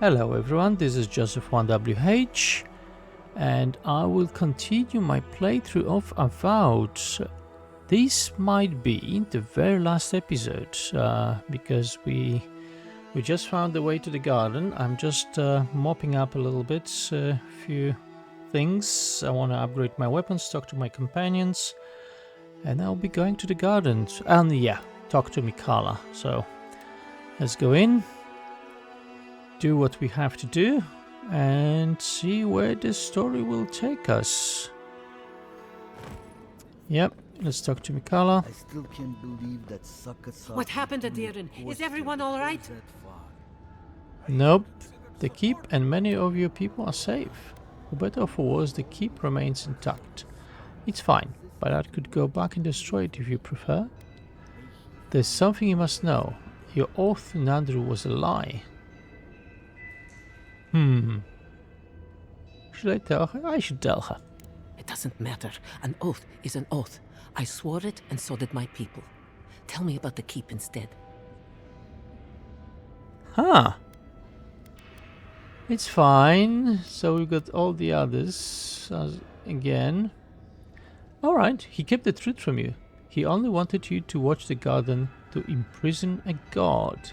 Hello everyone, this is Joseph1WH and I will continue my playthrough of Avowed. This might be the very last episode because we just found the way to the garden. I'm just mopping up a little bit, a few things. I want to upgrade my weapons, talk to my companions, and I'll be going to the garden and talk to Mihala. So let's go in, do what we have to do, and see where this story will take us. Yep, let's talk to Mihala. I still can't believe that sucker. What happened at the inn? Is everyone all right? Nope, the keep and many of your people are safe. For better or for worse, the keep remains intact. It's fine, but I could go back and destroy it if you prefer. There's something you must know. Your oath to Nandru was a lie. Should I tell her? I should tell her. It doesn't matter. An oath is an oath. I swore it, and so did my people. Tell me about the keep instead. Huh. It's fine. So we've got all the others again. Alright, he kept the truth from you. He only wanted you to watch the garden to imprison a god.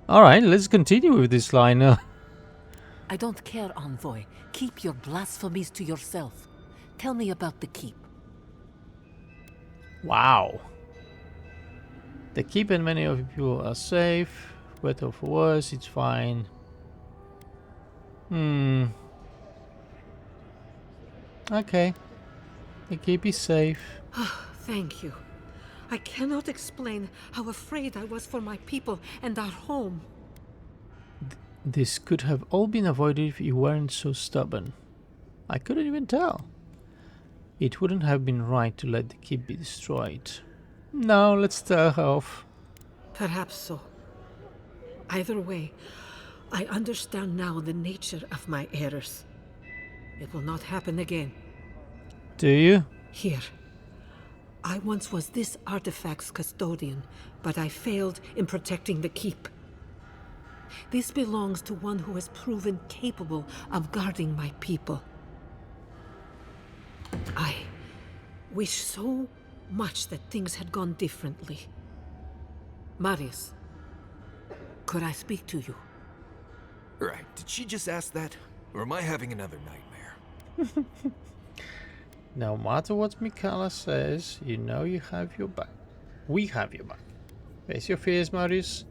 Alright, let's continue with this line. I don't care, envoy. Keep your blasphemies to yourself. Tell me about the keep. Wow. The keep and many of you are safe. Better or for worse, it's fine. Okay. The keep is safe. Thank you. I cannot explain how afraid I was for my people and our home. This could have all been avoided if you weren't so stubborn. I couldn't even tell. It wouldn't have been right to let the keep be destroyed. No, let's tell her off. Perhaps so. Either way, I understand now the nature of my errors. It will not happen again. Do you? Here. I once was this artifact's custodian, but I failed in protecting the keep. This belongs to one who has proven capable of guarding my people. I wish so much that things had gone differently. Marius, could I speak to you? Right, did she just ask that? Or am I having another nightmare? No matter what Mihala says, you know you have your back. We have your back. Face your fears, Marius.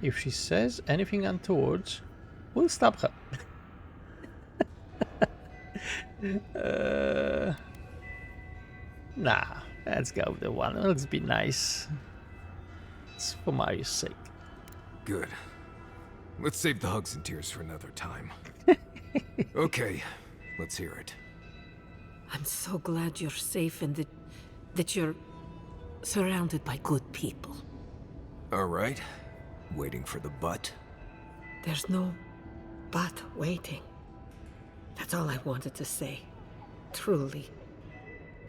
If she says anything untoward, we'll stop her. Nah, let's go with the one. Let's be nice. It's for Marius' sake. Good. Let's save the hugs and tears for another time. Okay, let's hear it. I'm so glad you're safe and that you're surrounded by good people. All right. Waiting for the butt? There's no but waiting. That's all I wanted to say. Truly.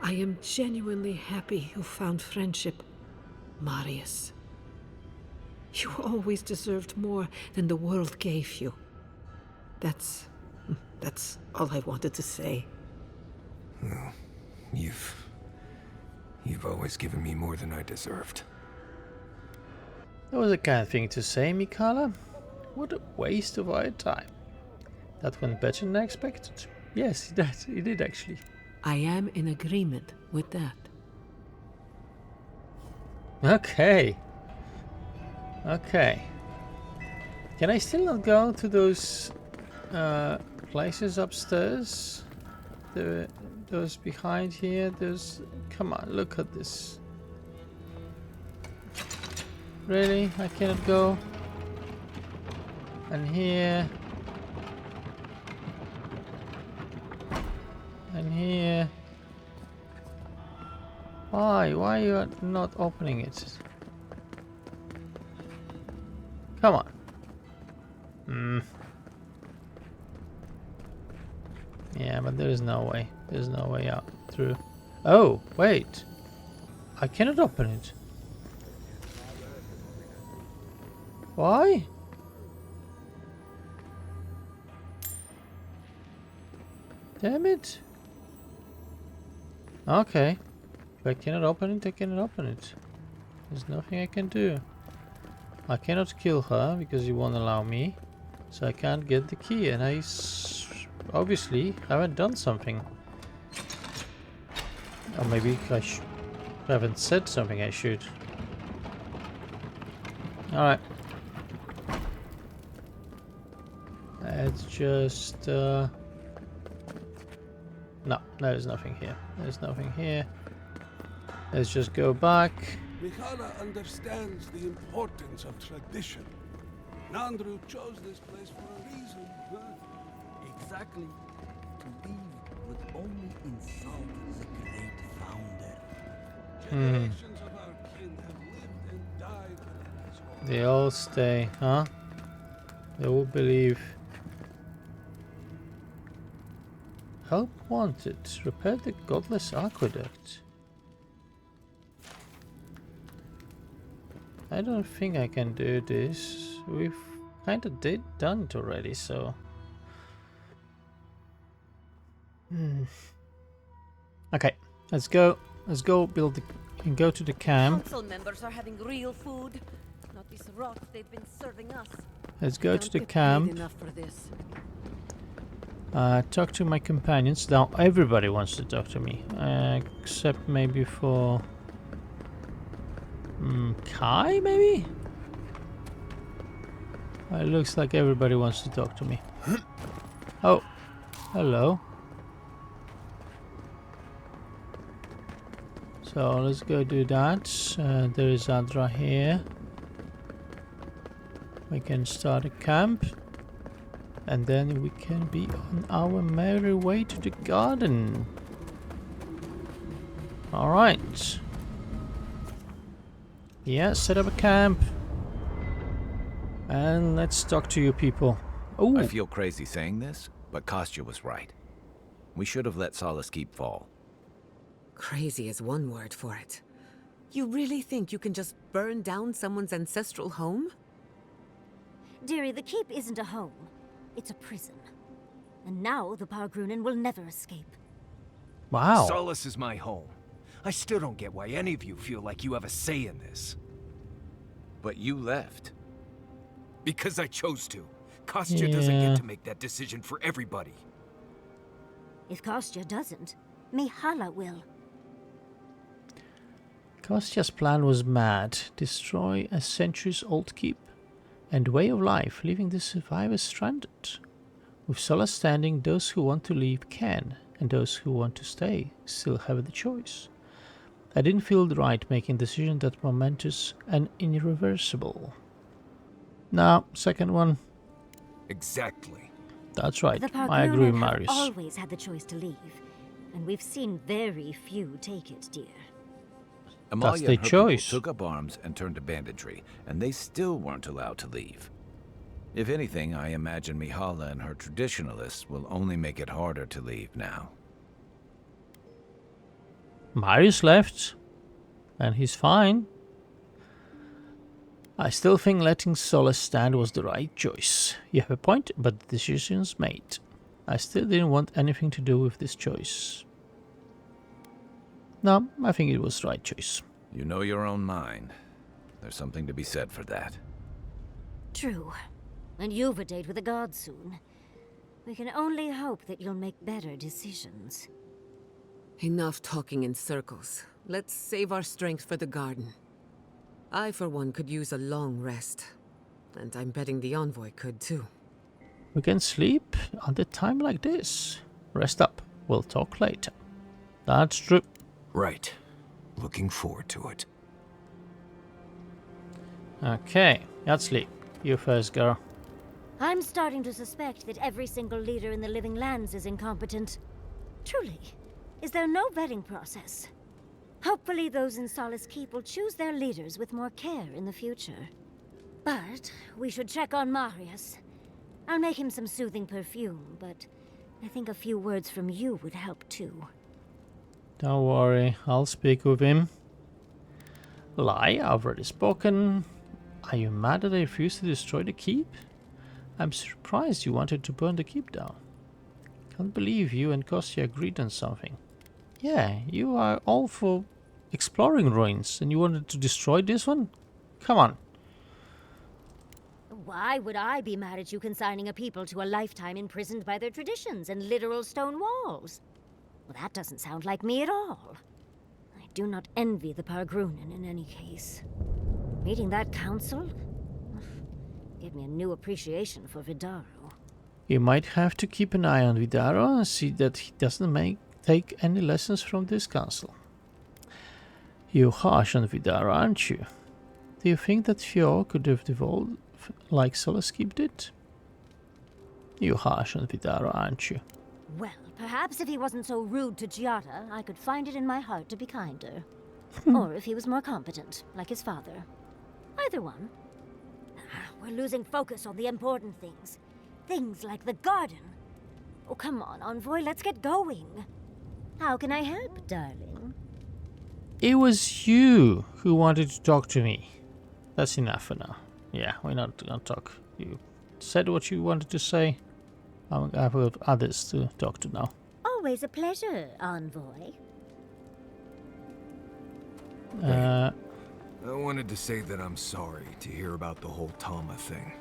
I am genuinely happy you found friendship, Marius. You always deserved more than the world gave you. That's all I wanted to say. Well, you've always given me more than I deserved. That was a kind thing to say, Mihala. What a waste of our time. That went better than I expected. Yes, it did actually. I am in agreement with that. Okay. Okay. Can I still not go to those places upstairs? Those behind here? Come on, look at this. Really? I cannot go? And here. And here. Why? Why are you not opening it? Come on. Yeah, but there is no way. There's no way out through. Oh, wait. I cannot open it. Why? Damn it. Okay. If I cannot open it, I cannot open it. There's nothing I can do. I cannot kill her because you won't allow me. So I can't get the key, and I obviously haven't done something. Or maybe I haven't said something I should. Alright. Let's just... No, there's nothing here. There's nothing here. Let's just go back. Mihala understands the importance of tradition. Nandru chose this place for a reason, huh? Exactly. To leave would only insult the great founder. Generations of our kin have lived and died within this hall. They all stay, huh? They all believe. Help wanted. Repair the godless aqueduct. I don't think I can do this. We've kind of done it already, so... Okay, let's go. Let's go build the... and go to the camp. Council members are having real food, not this rot they've been serving us. Let's go to the Don't get paid camp. enough for this. Talk to my companions. Now everybody wants to talk to me, except maybe for Kai, maybe? It looks like everybody wants to talk to me. Oh, hello. So let's go do that. There is Adra here. We can start a camp. And then we can be on our merry way to the garden. Alright. Yeah, set up a camp. And let's talk to you people. Oh, I feel crazy saying this, but Kostya was right. We should have let Solace Keep fall. Crazy is one word for it. You really think you can just burn down someone's ancestral home? Dearie, the keep isn't a home. It's a prison. And now the Pargrunen will never escape. wow. Solace is my home. I still don't get why any of you feel like you have a say in this. But you left. Because I chose to. Kostya doesn't Yeah. get to make that decision for everybody. If Kostya doesn't, Mihala will. Kostya's plan was mad. Destroy a centuries-old keep and way of life, leaving the survivors stranded. With Solace standing, those who want to leave can, and those who want to stay still have the choice. I didn't feel right making a decision that momentous and irreversible. Now, second one. Exactly. That's right. The I agree with Pargrunen have Marius. always had the choice to leave. And we've seen very few take it, dear. Amalia their and her choice. people took up arms and turned to banditry, and they still weren't allowed to leave. If anything, I imagine Mihala and her traditionalists will only make it harder to leave now. Marius left, and he's fine. I still think letting Solace stand was the right choice. You have a point, but the decision's made. I still didn't want anything to do with this choice. No, I think it was the right choice. You know your own mind. There's something to be said for that. True. And you've a date with the gods soon. We can only hope that you'll make better decisions. Enough talking in circles. Let's save our strength for the garden. I, for one, could use a long rest. And I'm betting the envoy could too. We can sleep at a time like this. Rest up. We'll talk later. That's true. Right. Looking forward to it. Okay, let's sleep. You first, girl. I'm starting to suspect that every single leader in the Living Lands is incompetent. Truly. Is there no vetting process? Hopefully those in Solace Keep will choose their leaders with more care in the future. But we should check on Marius. I'll make him some soothing perfume, but I think a few words from you would help too. Don't worry, I'll speak with him. Lie, I've already spoken. Are you mad that I refused to destroy the keep? I'm surprised you wanted to burn the keep down. Can't believe you and Kostya agreed on something. Yeah, you are all for exploring ruins, and you wanted to destroy this one? Come on. Why would I be mad at you consigning a people to a lifetime imprisoned by their traditions and literal stone walls? Well, that doesn't sound like me at all. I do not envy the Pargrunen in any case. Meeting that council gave me a new appreciation for Vidaro. You might have to keep an eye on Vidaro and see that he doesn't take any lessons from this council. You're harsh on Vidaro, aren't you? Do you think that Fjord could have devolved like Soleskeep did? You're harsh on Vidaro, aren't you? Well, perhaps if he wasn't so rude to Giatta, I could find it in my heart to be kinder. Or if he was more competent, like his father. Either one. We're losing focus on the important things. Things like the garden. Oh, come on, Envoy, let's get going. How can I help, darling? It was you who wanted to talk to me. That's enough for now. Yeah, we're not gonna talk. You said what you wanted to say. I have others to talk to now. Always a pleasure, Envoy. I wanted to say that I'm sorry to hear about the whole Tama thing.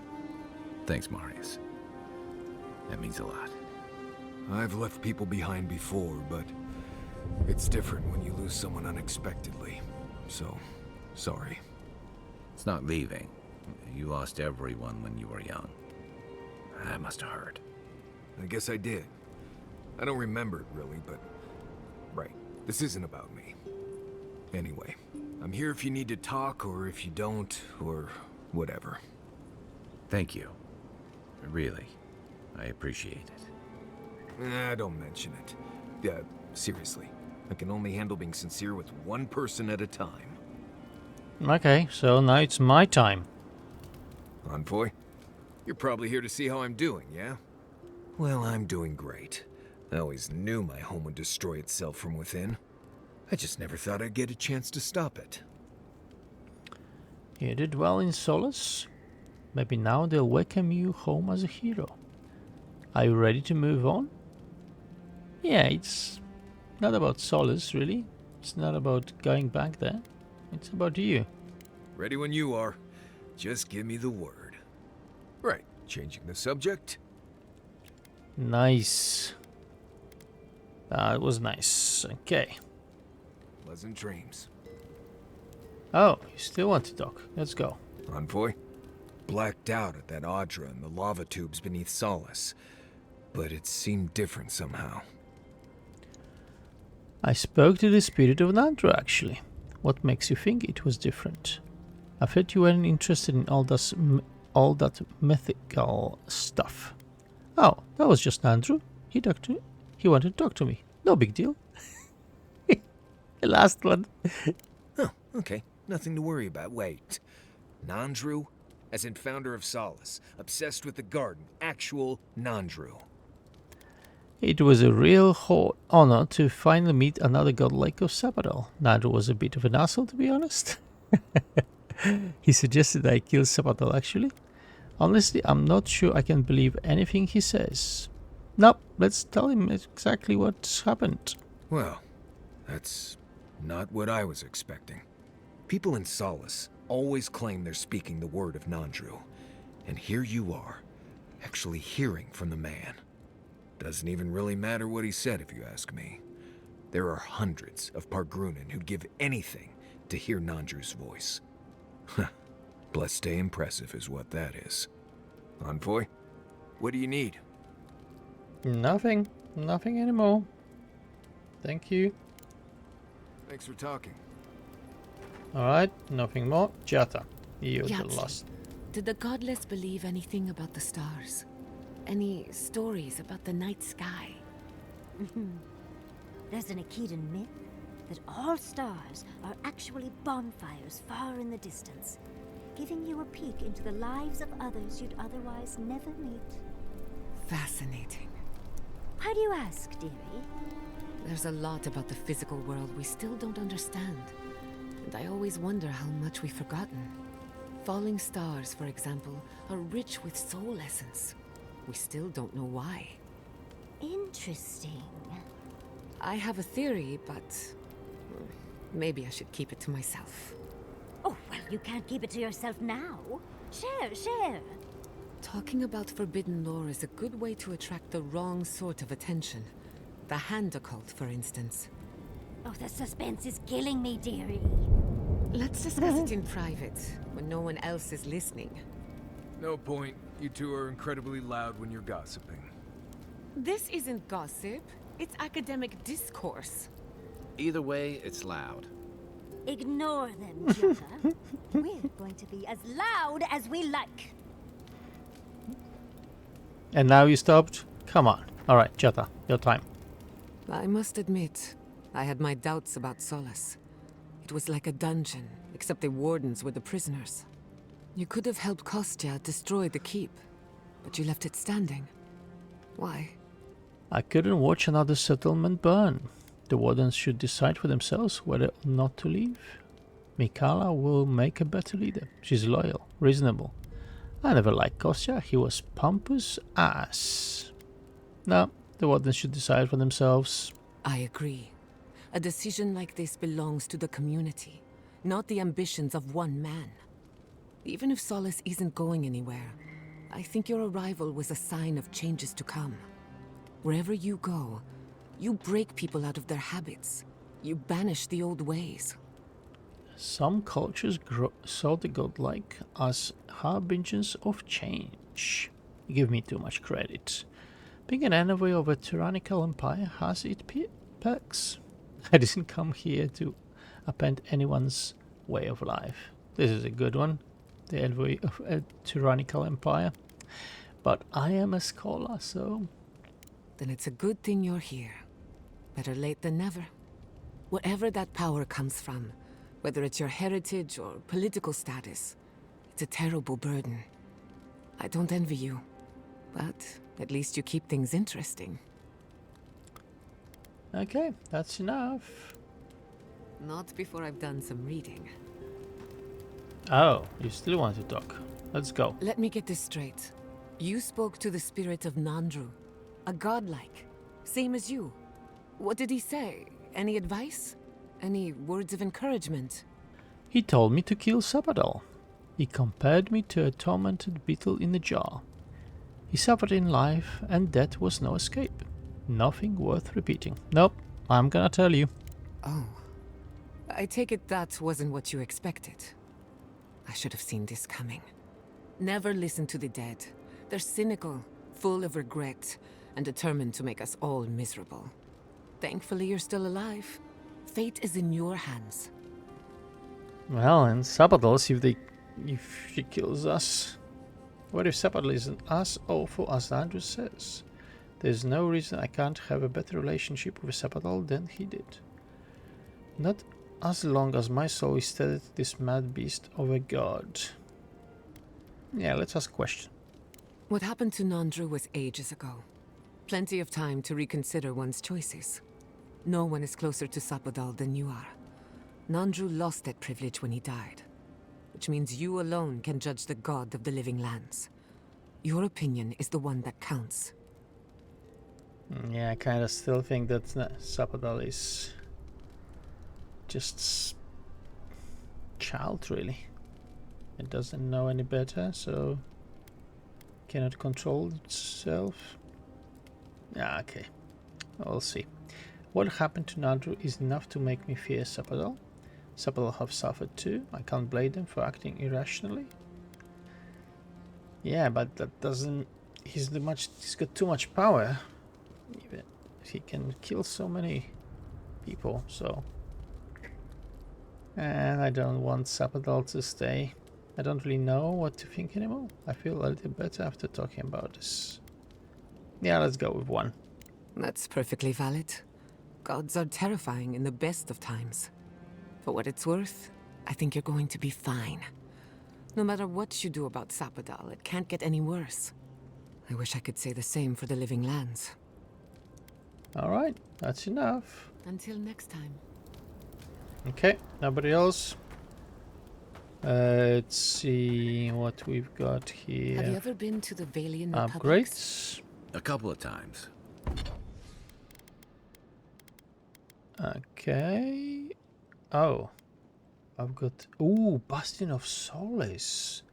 Thanks, Marius. That means a lot. I've left people behind before, but it's different when you lose someone unexpectedly. So, sorry. It's not leaving. You lost everyone when you were young. That must have hurt. I guess I did. I don't remember it really, but... Right, this isn't about me. Anyway, I'm here if you need to talk, or if you don't, or whatever. Thank you. Really. I appreciate it. Don't mention it. Yeah, seriously. I can only handle being sincere with one person at a time. Okay, so now it's my time. Envoy? You're probably here to see how I'm doing, yeah? Well, I'm doing great. I always knew my home would destroy itself from within. I just never thought I'd get a chance to stop it. You did well in Solace. Maybe now they'll welcome you home as a hero. Are you ready to move on? Yeah, it's not about Solace, really. It's not about going back there. It's about you. Ready when you are. Just give me the word. Right, changing the subject. Nice. That was nice. Okay. Pleasant dreams. Oh, you still want to talk? Let's go. Envoy? Blacked out at that Audra and the lava tubes beneath Solace. But it seemed different somehow. I spoke to the spirit of Nandru, actually. What makes you think it was different? I thought you weren't interested in all that mythical stuff. Oh, that was just Nandru. He wanted to talk to me. No big deal. The last one. Oh, okay. Nothing to worry about. Wait. Nandru? As in founder of Solace. Obsessed with the garden. Actual Nandru. It was a real honor to finally meet another godlike of Sapadal. Nandru was a bit of an asshole, to be honest. He suggested I kill Sapadal, actually. Honestly, I'm not sure I can believe anything he says. Now, let's tell him exactly what's happened. Well, that's not what I was expecting. People in Solace always claim they're speaking the word of Nandru. And here you are, actually hearing from the man. Doesn't even really matter what he said, if you ask me. There are hundreds of Pargrunen who'd give anything to hear Nandru's voice. Blessed stay impressive is what that is. Envoy, what do you need? Nothing. Nothing anymore. Thank you. Thanks for talking. Alright, nothing more. Giatta, you're the Giatta, last. did the godless believe anything about the stars? Any stories about the night sky? There's an Akedan myth that all stars are actually bonfires far in the distance, giving you a peek into the lives of others you'd otherwise never meet. Fascinating. Why do you ask, dearie? There's a lot about the physical world we still don't understand. And I always wonder how much we've forgotten. Falling stars, for example, are rich with soul essence. We still don't know why. Interesting. I have a theory, but maybe I should keep it to myself. Oh, well, you can't keep it to yourself now. Share. Talking about forbidden lore is a good way to attract the wrong sort of attention. The hand occult, for instance. Oh, the suspense is killing me, dearie. Let's discuss it in private, when no one else is listening. No point. You two are incredibly loud when you're gossiping. This isn't gossip. It's academic discourse. Either way, it's loud. Ignore them, Giatta. We're going to be as loud as we like. And now you stopped? Come on. Alright, Giatta, your time. I must admit, I had my doubts about Solace. It was like a dungeon, except the wardens were the prisoners. You could have helped Kostya destroy the keep, but you left it standing. Why? I couldn't watch another settlement burn. The wardens should decide for themselves whether or not to leave. Mihala will make a better leader. She's loyal, reasonable. I never liked Kostya. He was pompous ass. No, the wardens should decide for themselves. I agree. A decision like this belongs to the community, not the ambitions of one man. Even if Solace isn't going anywhere, I think your arrival was a sign of changes to come. Wherever you go, you break people out of their habits. You banish the old ways. Some cultures saw the godlike as harbingers of change. You give me too much credit. Being an enemy of a tyrannical empire has its perks. I didn't come here to append anyone's way of life. This is a good one. The envy of a tyrannical empire. But I am a scholar, so... Then it's a good thing you're here. Better late than never. Wherever that power comes from, whether it's your heritage or political status, it's a terrible burden. I don't envy you, but at least you keep things interesting. Okay, that's enough. Not before I've done some reading. Oh, you still want to talk. Let's go. Let me get this straight. You spoke to the spirit of Nandru, a godlike, same as you. What did he say? Any advice? Any words of encouragement? He told me to kill Sapadal. He compared me to a tormented beetle in a jar. He suffered in life, and death was no escape. Nothing worth repeating. Nope, I'm gonna tell you. Oh. I take it that wasn't what you expected. I should have seen this coming. Never listen to the dead. They're cynical, full of regret, and determined to make us all miserable. Thankfully, you're still alive. Fate is in your hands. Well, and Sapadal, if she kills us. What if Sapadal isn't as awful as Nandru says? There's no reason I can't have a better relationship with Sapadal than he did. Not as long as my soul is tethered to this mad beast of a god. Yeah, let's ask a question. What happened to Nandru was ages ago. Plenty of time to reconsider one's choices. No one is closer to Sapadal than you are. Nandru lost that privilege when he died, which means you alone can judge the god of the living lands. Your opinion is the one that counts. Yeah, I kind of still think that Sapadal is just child, really. It doesn't know any better, so cannot control itself. Yeah, okay. We'll see. What happened to Nandru is enough to make me fear Sapadal. Sapadal have suffered too. I can't blame them for acting irrationally. Yeah, but that doesn't... He's got too much power. Even he can kill so many people, so... And I don't want Sapadal to stay. I don't really know what to think anymore. I feel a little better after talking about this. Yeah, let's go with 1. That's perfectly valid. Gods are terrifying in the best of times. For what it's worth, I think you're going to be fine. No matter what you do about Sapadal, it can't get any worse. I wish I could say the same for the living lands. Alright, that's enough. Until next time. Okay, nobody else. Let's see what we've got here. Have you ever been to the Valian Republic? Upgrades. A couple of times. Okay. Oh. I've got... Ooh, Bastion of Solace.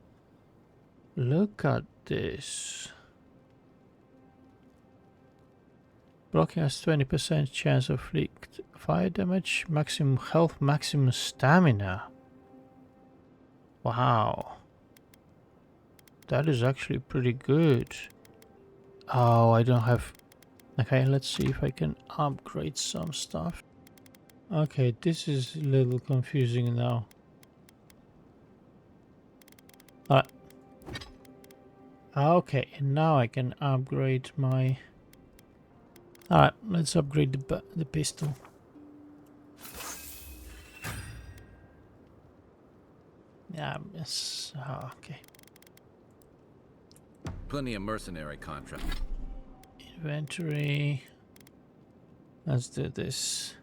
Look at this. Blocking has 20% chance of inflict fire damage, maximum health, maximum stamina. Wow. That is actually pretty good. Oh, I don't have... Okay, let's see if I can upgrade some stuff. Okay, this is a little confusing now. Alright. Okay, and now I can upgrade my... Alright, let's upgrade the pistol. Yeah, yes. Oh, okay. Plenty of mercenary contract. Inventory. Let's do this.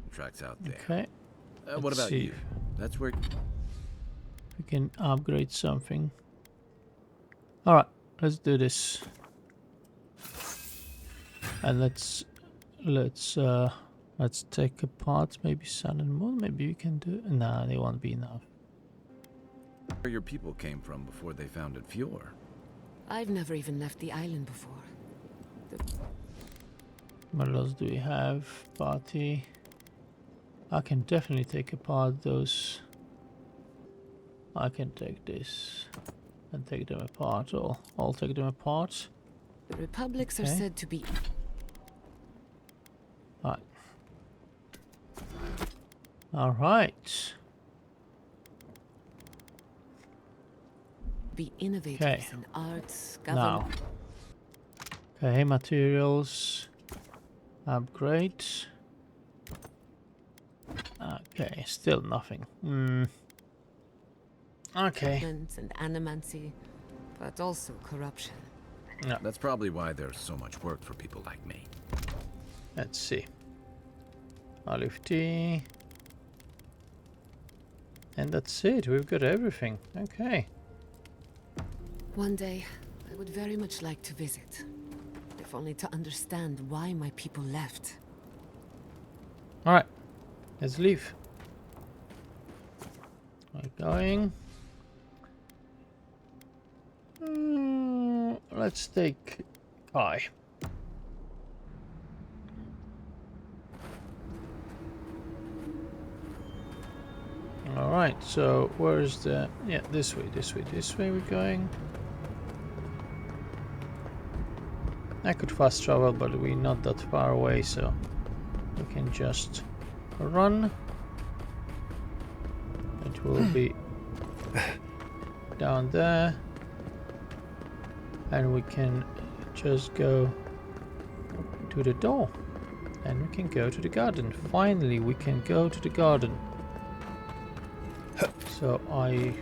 Contracts out there. Okay. What about you? That's where... We can upgrade something. Alright, let's do this. And let's take apart maybe sun and moon. Maybe we can do... Nah, they won't be enough. Where your people came from before they founded Fjord. I've never even left the island before. What else do we have? Party. I can definitely take apart those. I can take this and take them apart, or I'll take them apart. The republics are said to be... Alright. Alright. Be innovators in arts, now. government... Okay, materials. Upgrade. Okay, still nothing. Okay. And animancy, but also corruption. Yeah. That's probably why there's so much work for people like me. Let's see. Olive tea. And that's it. We've got everything. Okay. One day, I would very much like to visit. If only to understand why my people left. Alright. Let's leave. We're going. Let's take Kai. Alright, so where's the... Yeah, this way we're going. I could fast travel, but we're not that far away, so we can just run. It will be down there. And we can just go to the door. And we can go to the garden. Finally, we can go to the garden. So I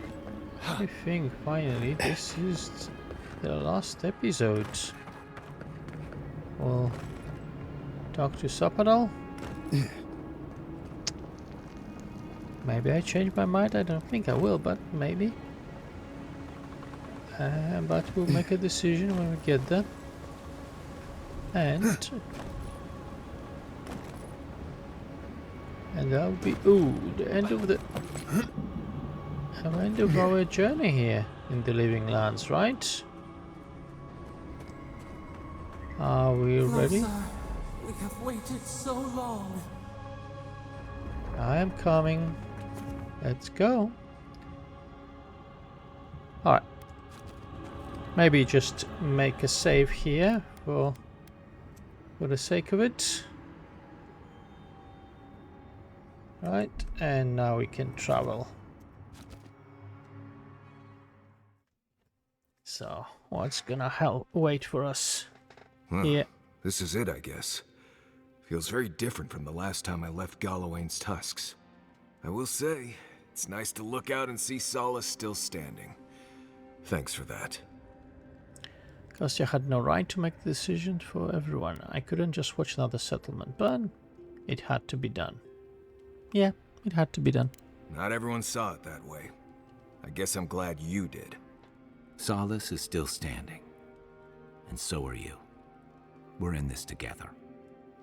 think finally this is the last episode. We'll talk to Sapadal. Maybe I change my mind. I don't think I will, but maybe. But we'll make a decision when we get there. And that'll be the end of our journey here in the Living Lands, right? Are we ready? We have waited so long. I am coming. Let's go. Alright. Maybe just make a save here for the sake of it. Right, and now we can travel. So, what's gonna wait for us? Well, here? This is it, I guess. Feels very different from the last time I left Galawain's tusks. I will say, it's nice to look out and see Solace still standing. Thanks for that. Kostya had no right to make the decision for everyone. I couldn't just watch another settlement, but it had to be done. Yeah, it had to be done. Not everyone saw it that way. I guess I'm glad you did. Solace is still standing. and so are you. We're in this together.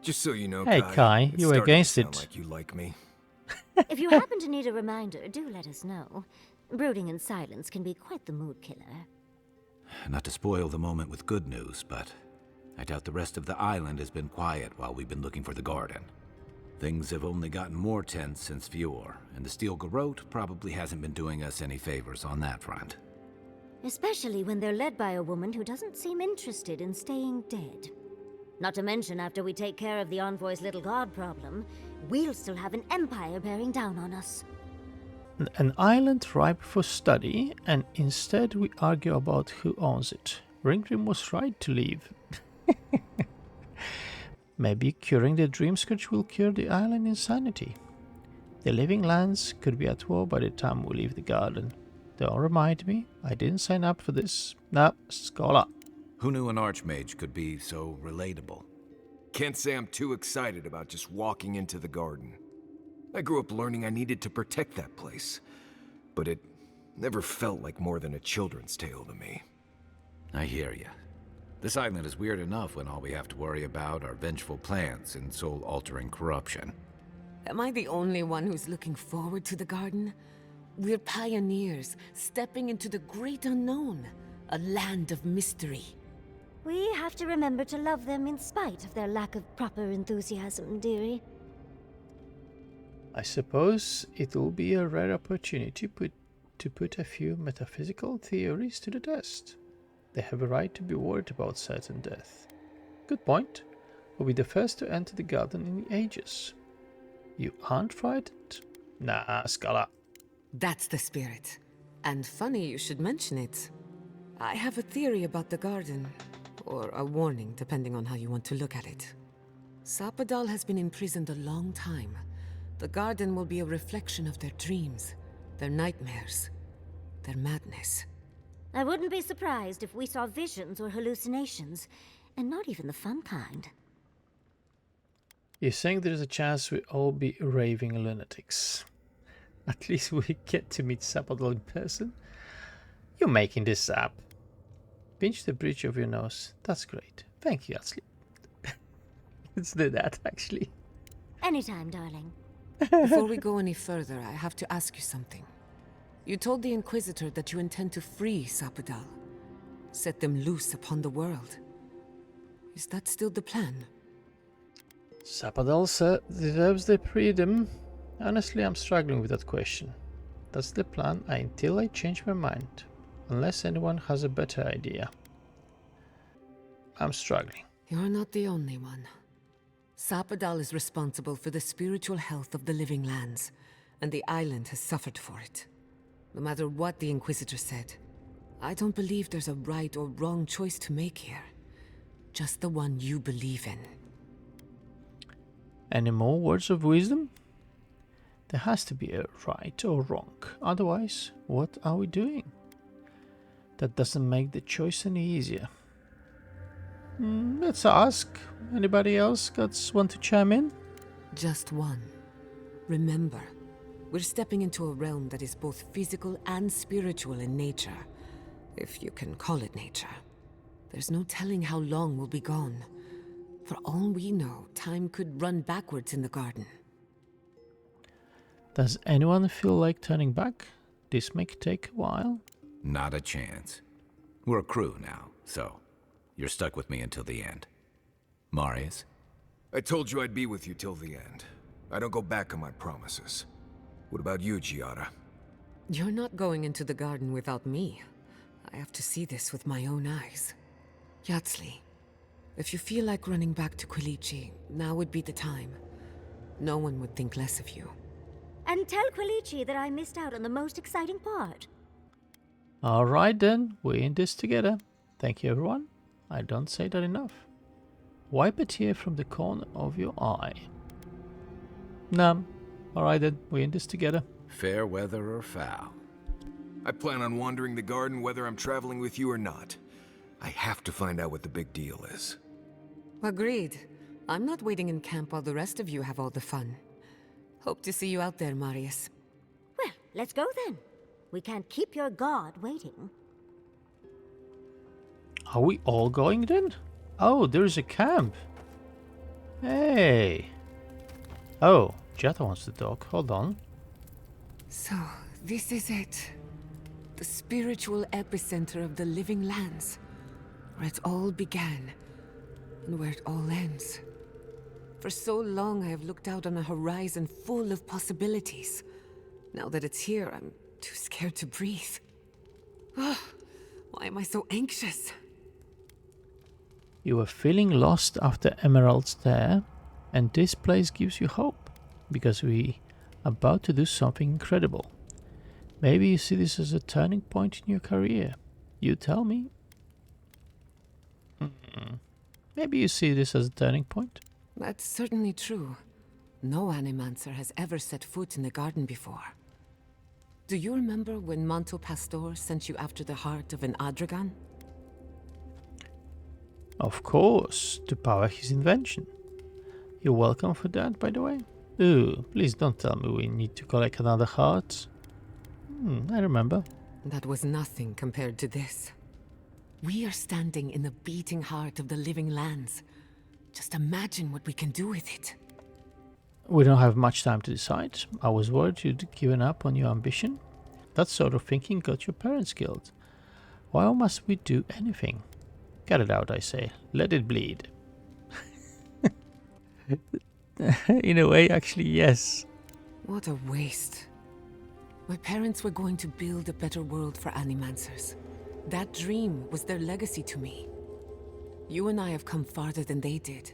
Just so you know, Hey, Kai, it's you were starting to against sound it. like you like me. If you happen to need a reminder, do let us know. Brooding in silence can be quite the mood killer. Not to spoil the moment with good news, but I doubt the rest of the island has been quiet while we've been looking for the garden. Things have only gotten more tense since Fjord, and the Steel Garrote probably hasn't been doing us any favors on that front. Especially when they're led by a woman who doesn't seem interested in staying dead. Not to mention, after we take care of the Envoy's little god problem, we'll still have an empire bearing down on us. An island ripe for study, and instead we argue about who owns it. Ringgrim was right to leave. Maybe curing the dream scourge will cure the island insanity. The living lands could be at war by the time we leave the garden. Don't remind me, I didn't sign up for this. Nah, Scholar. Who knew an archmage could be so relatable? Can't say I'm too excited about just walking into the garden. I grew up learning I needed to protect that place, but it never felt like more than a children's tale to me. I hear ya. This island is weird enough when all we have to worry about are vengeful plans and soul-altering corruption. Am I the only one who's looking forward to the garden? We're pioneers, stepping into the great unknown, a land of mystery. We have to remember to love them in spite of their lack of proper enthusiasm, dearie. I suppose it will be a rare opportunity to put a few metaphysical theories to the test. They have a right to be worried about certain death. Good point. We'll be the first to enter the garden in the ages. You aren't frightened? Nah, Scholar. That's the spirit. And funny you should mention it. I have a theory about the garden. Or a warning, depending on how you want to look at it. Sapadal has been imprisoned a long time. The garden will be a reflection of their dreams, their nightmares, their madness. I wouldn't be surprised if we saw visions or hallucinations, and not even the fun kind. You're saying there's a chance we all be raving lunatics. At least we get to meet Sapadal in person. You're making this up. Pinch the bridge of your nose. That's great. Thank you, Ashley. Let's do that, actually. Anytime, darling. Before we go any further, I have to ask you something. You told the Inquisitor that you intend to free Sapadal. Set them loose upon the world. Is that still the plan? Sapadal deserves the freedom. Honestly, I'm struggling with that question. That's the plan until I change my mind. Unless anyone has a better idea. I'm struggling. You're not the only one. Sapadal is responsible for the spiritual health of the living lands, and the island has suffered for it. No matter what the Inquisitor said, I don't believe there's a right or wrong choice to make here. Just the one you believe in. Any more words of wisdom? There has to be a right or wrong. Otherwise, what are we doing? That doesn't make the choice any easier. Let's ask. Anybody else want to chime in? Just one. Remember, we're stepping into a realm that is both physical and spiritual in nature. If you can call it nature. There's no telling how long we'll be gone. For all we know, time could run backwards in the garden. Does anyone feel like turning back? This may take a while. Not a chance. We're a crew now, so you're stuck with me until the end. Marius? I told you I'd be with you till the end. I don't go back on my promises. What about you, Giatta? You're not going into the garden without me. I have to see this with my own eyes. Yatsli, if you feel like running back to Quilici, now would be the time. No one would think less of you. And tell Quilici that I missed out on the most exciting part. Alright then, we're in this together. Thank you everyone. I don't say that enough. Wipe a tear from the corner of your eye. Nah, alright then, we're in this together. Fair weather or foul. I plan on wandering the garden whether I'm traveling with you or not. I have to find out what the big deal is. Agreed. I'm not waiting in camp while the rest of you have all the fun. Hope to see you out there, Marius. Well, let's go then. We can't keep your god waiting. Are we all going then? Oh, there is a camp. Hey. Oh, Giatta wants to talk. Hold on. So, this is it. The spiritual epicenter of the living lands. Where it all began, and where it all ends. For so long I have looked out on a horizon full of possibilities. Now that it's here, I'm too scared to breathe. Oh, why am I so anxious? You were feeling lost after Emerald's there, and this place gives you hope, because we are about to do something incredible. Maybe you see this as a turning point in your career. You tell me. Maybe you see this as a turning point. That's certainly true. No animancer has ever set foot in the garden before. Do you remember when Manto Pastor sent you after the heart of an Adragan? Of course, to power his invention. You're welcome for that, by the way. Ooh, please don't tell me we need to collect another heart. I remember. That was nothing compared to this. We are standing in the beating heart of the living lands. Just imagine what we can do with it. We don't have much time to decide. I was worried you'd given up on your ambition. That sort of thinking got your parents killed. Why must we do anything? Get it out, I say. Let it bleed. In a way, actually, yes. What a waste. My parents were going to build a better world for animancers. That dream was their legacy to me. You and I have come farther than they did.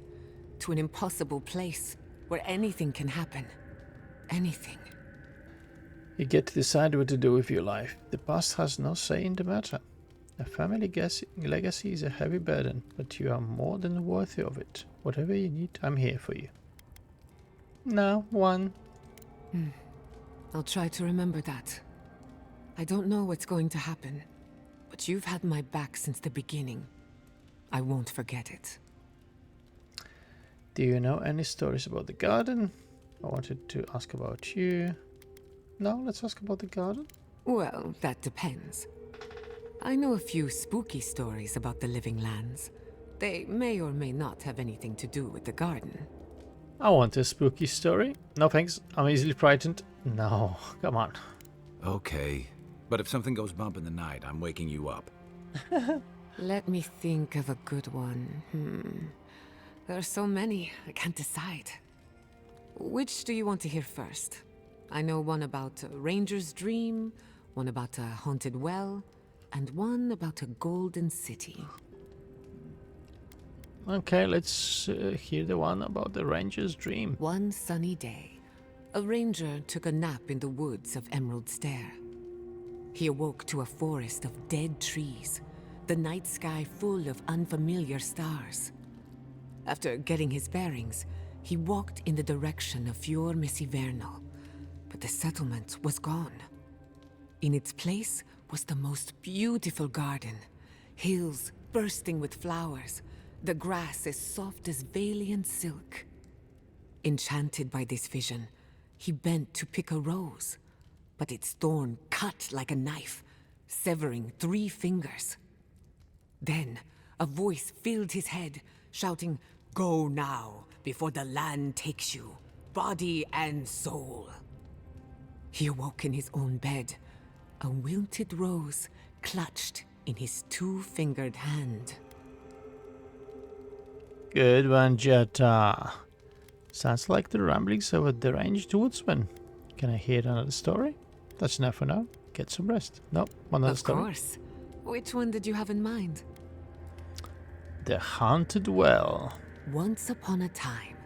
To an impossible place where anything can happen. Anything. You get to decide what to do with your life. The past has no say in the matter. A family legacy is a heavy burden, but you are more than worthy of it. Whatever you need, I'm here for you. Now, one. I'll try to remember that. I don't know what's going to happen, but you've had my back since the beginning. I won't forget it. Do you know any stories about the garden? I wanted to ask about you. No, let's ask about the garden. Well, that depends. I know a few spooky stories about the living lands. They may or may not have anything to do with the garden. I want a spooky story. No thanks, I'm easily frightened. No, come on. Okay, but if something goes bump in the night, I'm waking you up. Let me think of a good one. There are so many, I can't decide. Which do you want to hear first? I know one about a ranger's dream, one about a haunted well, and one about a golden city. Okay, let's hear the one about the ranger's dream. One sunny day, a ranger took a nap in the woods of Emerald Stair. He awoke to a forest of dead trees, the night sky full of unfamiliar stars. After getting his bearings, he walked in the direction of Fior Messiverno, but the settlement was gone. In its place was the most beautiful garden, hills bursting with flowers, the grass as soft as Valian silk. Enchanted by this vision, he bent to pick a rose, but its thorn cut like a knife, severing 3 fingers. Then, a voice filled his head, shouting, "Go now, before the land takes you, body and soul." He awoke in his own bed, a wilted rose clutched in his 2-fingered hand. Good one, Giatta. Sounds like the ramblings of a deranged woodsman. Can I hear another story? That's enough for now. Get some rest. No, one other story. Of course. Which one did you have in mind? The haunted well. Once upon a time,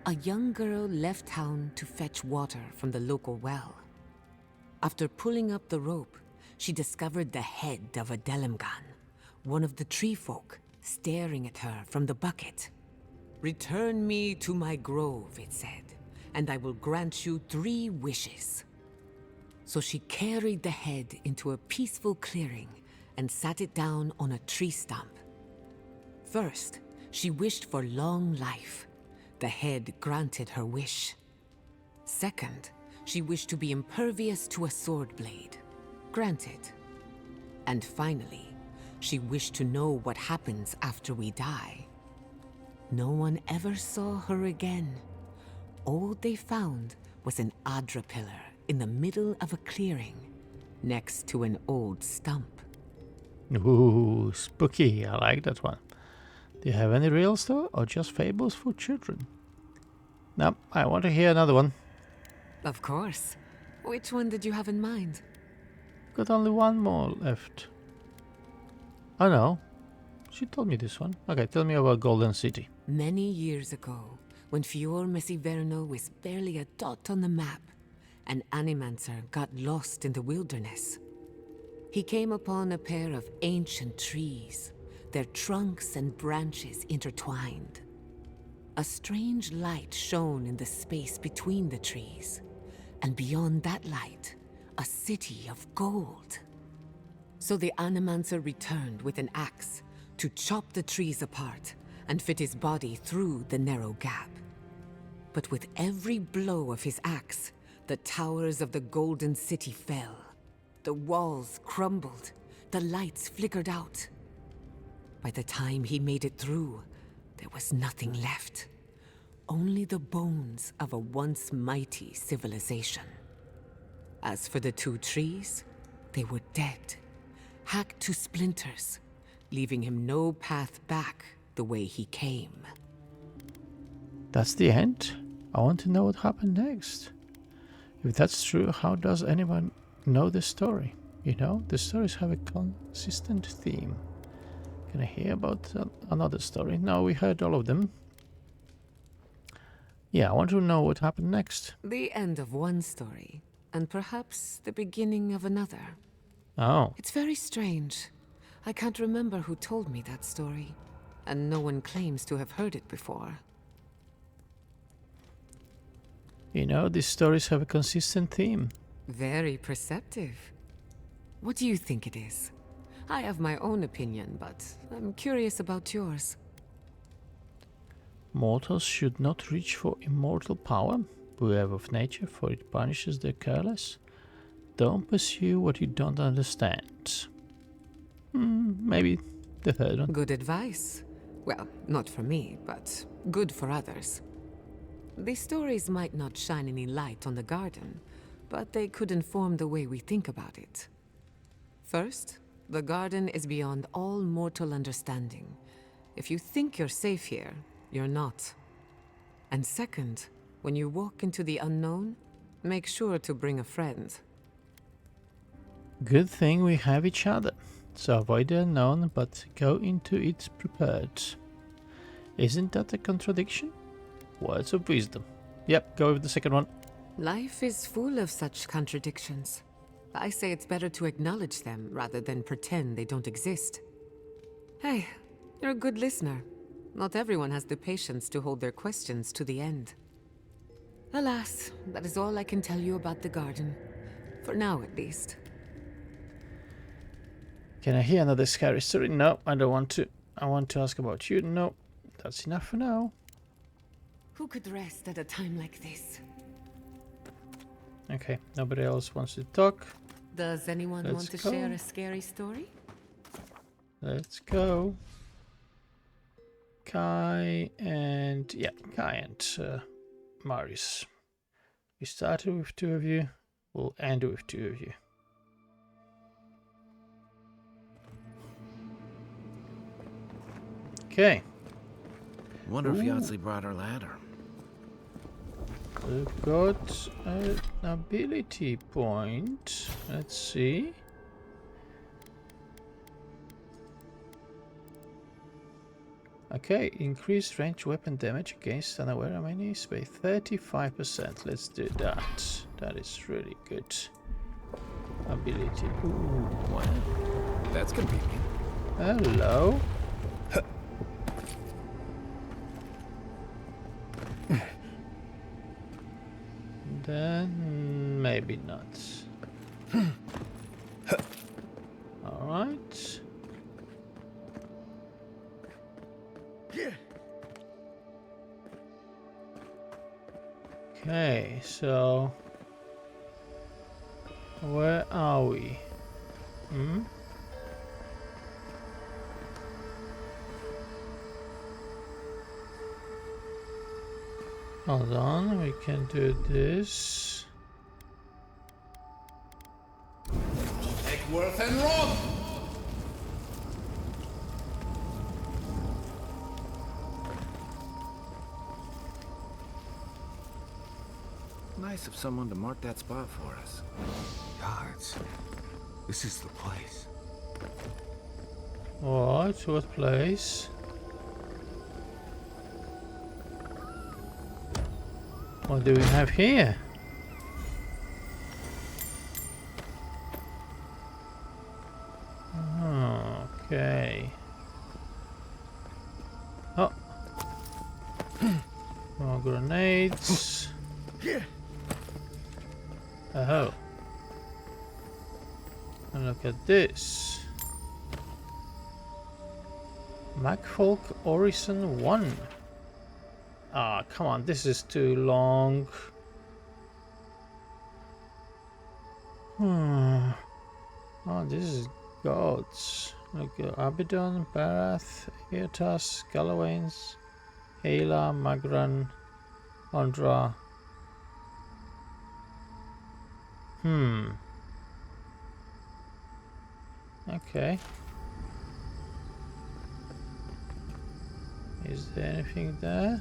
a young girl left town to fetch water from the local well. After pulling up the rope, she discovered the head of a Delimgan, one of the tree folk, staring at her from the bucket. "Return me to my grove," it said, "and I will grant you 3 wishes." So she carried the head into a peaceful clearing and sat it down on a tree stump. First, she wished for long life. The head granted her wish. Second, she wished to be impervious to a sword blade. Granted. And finally, She wished to know what happens after we die. No one ever saw her again. All they found was an Adra pillar in the middle of a clearing, next to an old stump. Ooh, spooky. I like that one. Do you have any real story or just fables for children? No, I want to hear another one. Of course. Which one did you have in mind? Got only one more left. Oh no, she told me this one. Okay, tell me about Golden City. Many years ago, when Fior Messiverno was barely a dot on the map, an animancer got lost in the wilderness. He came upon a pair of ancient trees, their trunks and branches intertwined. A strange light shone in the space between the trees, and beyond that light, a city of gold. So the animancer returned with an axe to chop the trees apart and fit his body through the narrow gap. But with every blow of his axe, the towers of the Golden City fell. The walls crumbled, the lights flickered out. By the time he made it through, there was nothing left. Only the bones of a once mighty civilization. As for the two trees, they were dead, hacked to splinters, leaving him no path back the way he came. That's the end? I want to know what happened next. If that's true, how does anyone know the story? You know, the stories have a consistent theme. Can I hear about another story? No, we heard all of them. Yeah, I want to know what happened next. The end of one story, and perhaps the beginning of another. Oh. It's very strange. I can't remember who told me that story, and no one claims to have heard it before. You know, these stories have a consistent theme. Very perceptive. What do you think it is? I have my own opinion, but I'm curious about yours. Mortals should not reach for immortal power. Beware of nature, for it punishes the careless. Don't pursue what you don't understand. Maybe the third one. Good advice. Well, not for me, but good for others. These stories might not shine any light on the garden, but they could inform the way we think about it. First, the garden is beyond all mortal understanding. If you think you're safe here, you're not. And second, when you walk into the unknown, make sure to bring a friend. Good thing we have each other. So avoid the unknown, but go into it prepared. Isn't that a contradiction? Words of wisdom. Yep, go with the second one. Life is full of such contradictions. I say it's better to acknowledge them rather than pretend they don't exist. Hey, you're a good listener. Not everyone has the patience to hold their questions to the end. Alas, that is all I can tell you about the garden. For now, at least. Can I hear another scary story? No, I don't want to. I want to ask about you. No, that's enough for now. Who could rest at a time like this? Okay, nobody else wants to talk. Does anyone want to share a scary story? Let's go. Kai and Marius. We started with two of you. We'll end with two of you. Okay. Wonder if Yahtzee brought her ladder. We've got an ability point. Let's see. Okay, increased range weapon damage against unaware enemies by 35%. Let's do that. That is really good. Ability. Ooh. Well, that's convenient. Hello. Then maybe not. All right. Okay, so where are we? Hold on, we can do this. Worth and Rob! Nice of someone to mark that spot for us. Gods, this is the place. What place? What do we have here? Okay. Oh. More grenades. Oh. And look at this. MaegFolc Orison 1. Ah, come on, this is too long. Oh, this is gods. Look, Abaddon, Barath, Eotas, Galawains, Mihala, Magran, Ondra. Okay. Is there anything there?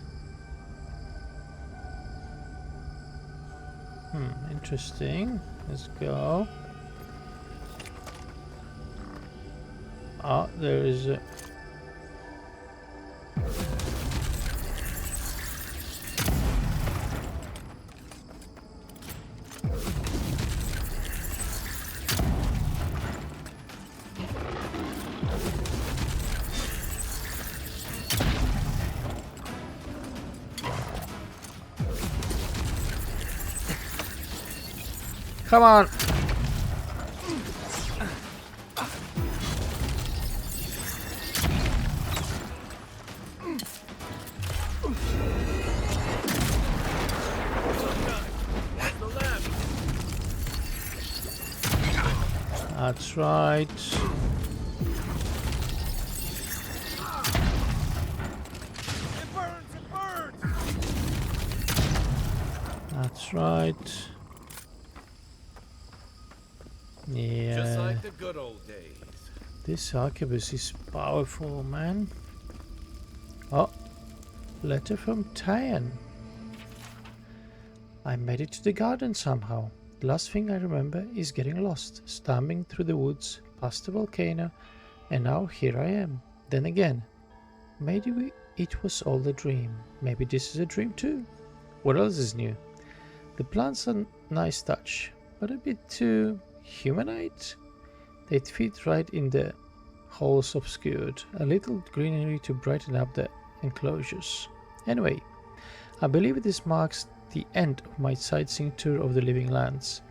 Interesting. Let's go. Ah, there is a... Come on! That's right. It burns! It burns! That's right. Yeah. Just like the good old days. This arquebus is powerful, man. Oh, letter from Tyan. I made it to the garden somehow. The last thing I remember is getting lost, stumbling through the woods, past the volcano, and now here I am. Then again, maybe it was all a dream. Maybe this is a dream too. What else is new? The plants are nice touch, but a bit too humanoid. They'd fit right in the holes obscured, a little greenery to brighten up the enclosures. Anyway, I believe this marks the end of my sightseeing tour of the living lands.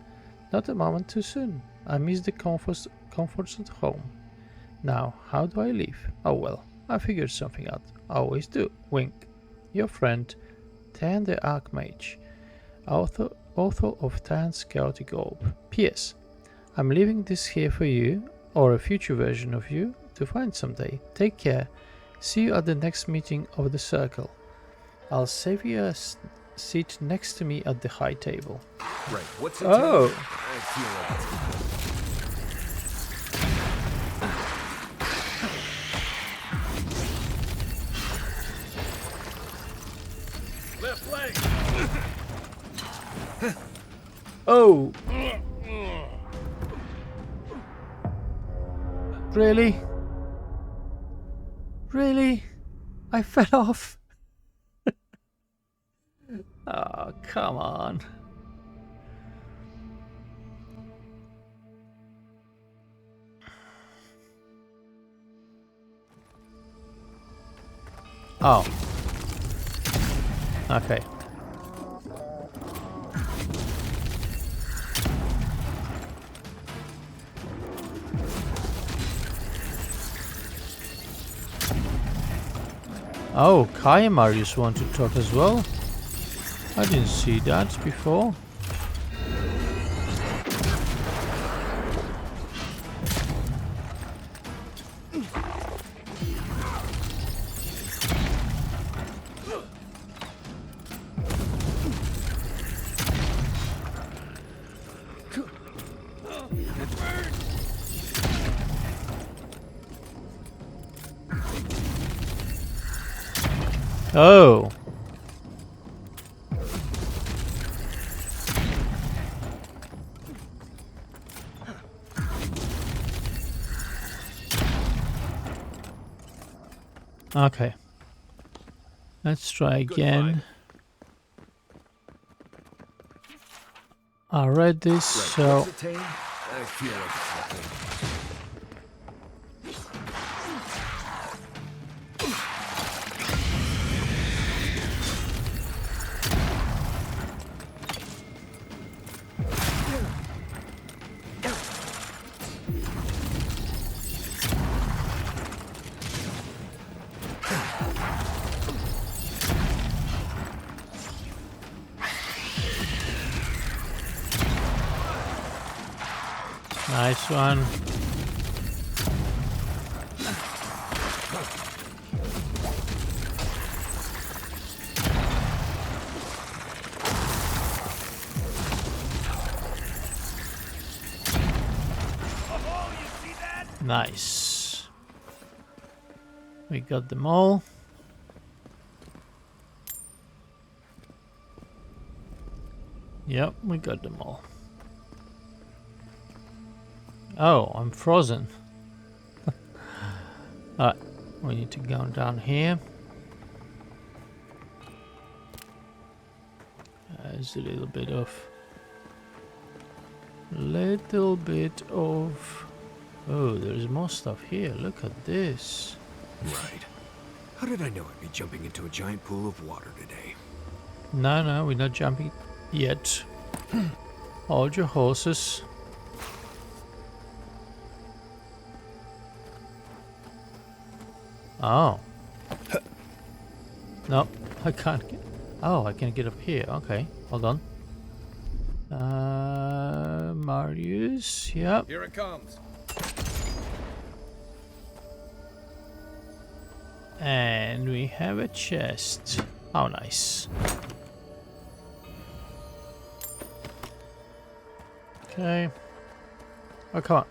Not a moment too soon. I miss the comforts at home. Now, how do I leave? Oh well, I figured something out. I always do. Wink. Your friend, Tan the Archmage, author of Tan's Chaotic Orb. P.S. I'm leaving this here for you, or a future version of you, to find someday. Take care. See you at the next meeting of the Circle. I'll save you a seat next to me at the high table. Right, what's it? Oh. I feel Left leg! Oh! Really? Really? I fell off? Oh, come on. Oh. Okay. Oh, Kai and Marius want to talk as well. I didn't see that before. Oh. Okay. Let's try again. I read this, so... What's it, Tane? I feel like it's okay. Nice one. Nice. We got them all. Yep, we got them all. Oh, I'm frozen. Alright, we need to go down here. There's a little bit of... Oh, there's more stuff here. Look at this. Right. How did I know I'd be jumping into a giant pool of water today? No, we're not jumping yet. Hold your horses. Oh. No, I can't get... Oh, I can get up here. Okay, hold on. Marius, yep. Here it comes. And we have a chest. How nice. Okay. Oh, come on.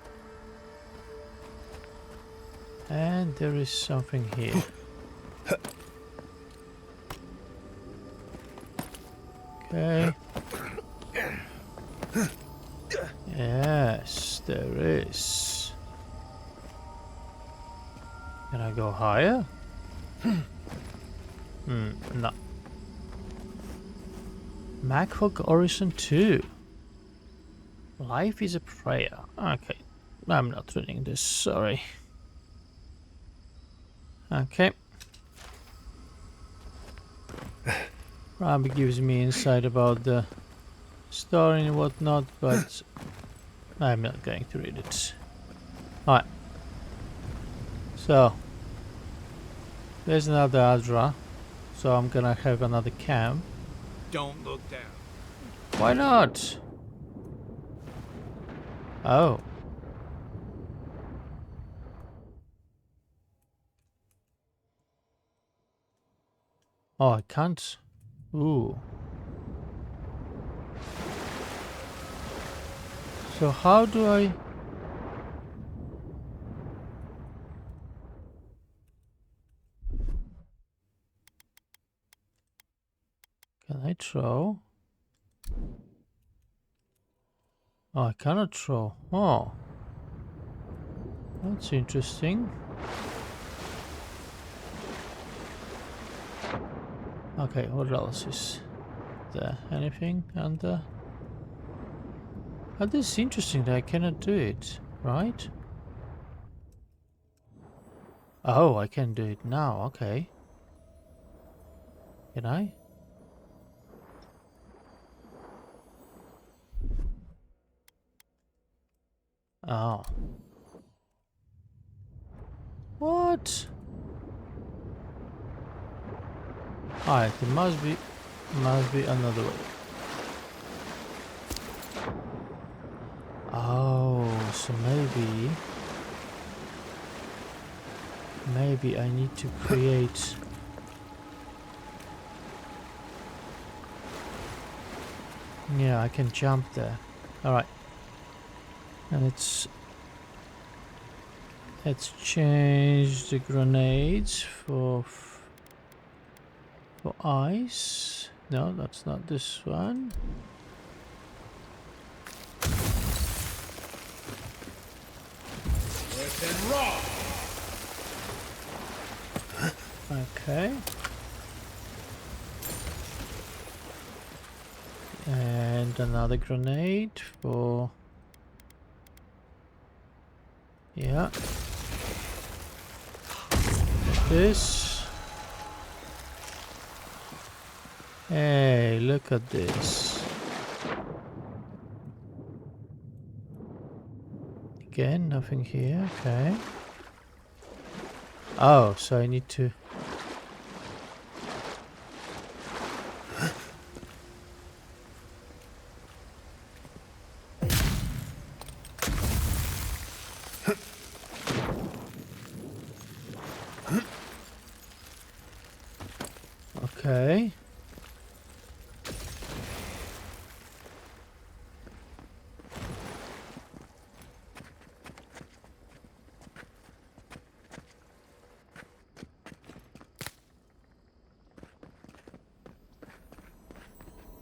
And there is something here. Okay. Yes, there is. Can I go higher? No. MaegFolc Horizon 2. Life is a prayer. Okay. I'm not reading this, sorry. Okay. Probably gives me insight about the story and whatnot, but I'm not going to read it. Alright. So, there's another Adra, so I'm gonna have another camp. Don't look down. Why not? Oh. Oh, I can't. Ooh. So how do I... Can I throw? Oh, I cannot throw. Oh. That's interesting. Okay, what else is there? Anything under? Oh, this is interesting that I cannot do it, right? Oh, I can do it now, okay. Can I? Oh. What? Alright, there must be another way. Oh, so maybe I need to create... Yeah, I can jump there. Alright. And let's change the grenades for For ice. No, that's not this one. Okay. And another grenade for... Yeah. This. Hey, look at this. Again, nothing here. Okay. Oh, so I need to... Okay.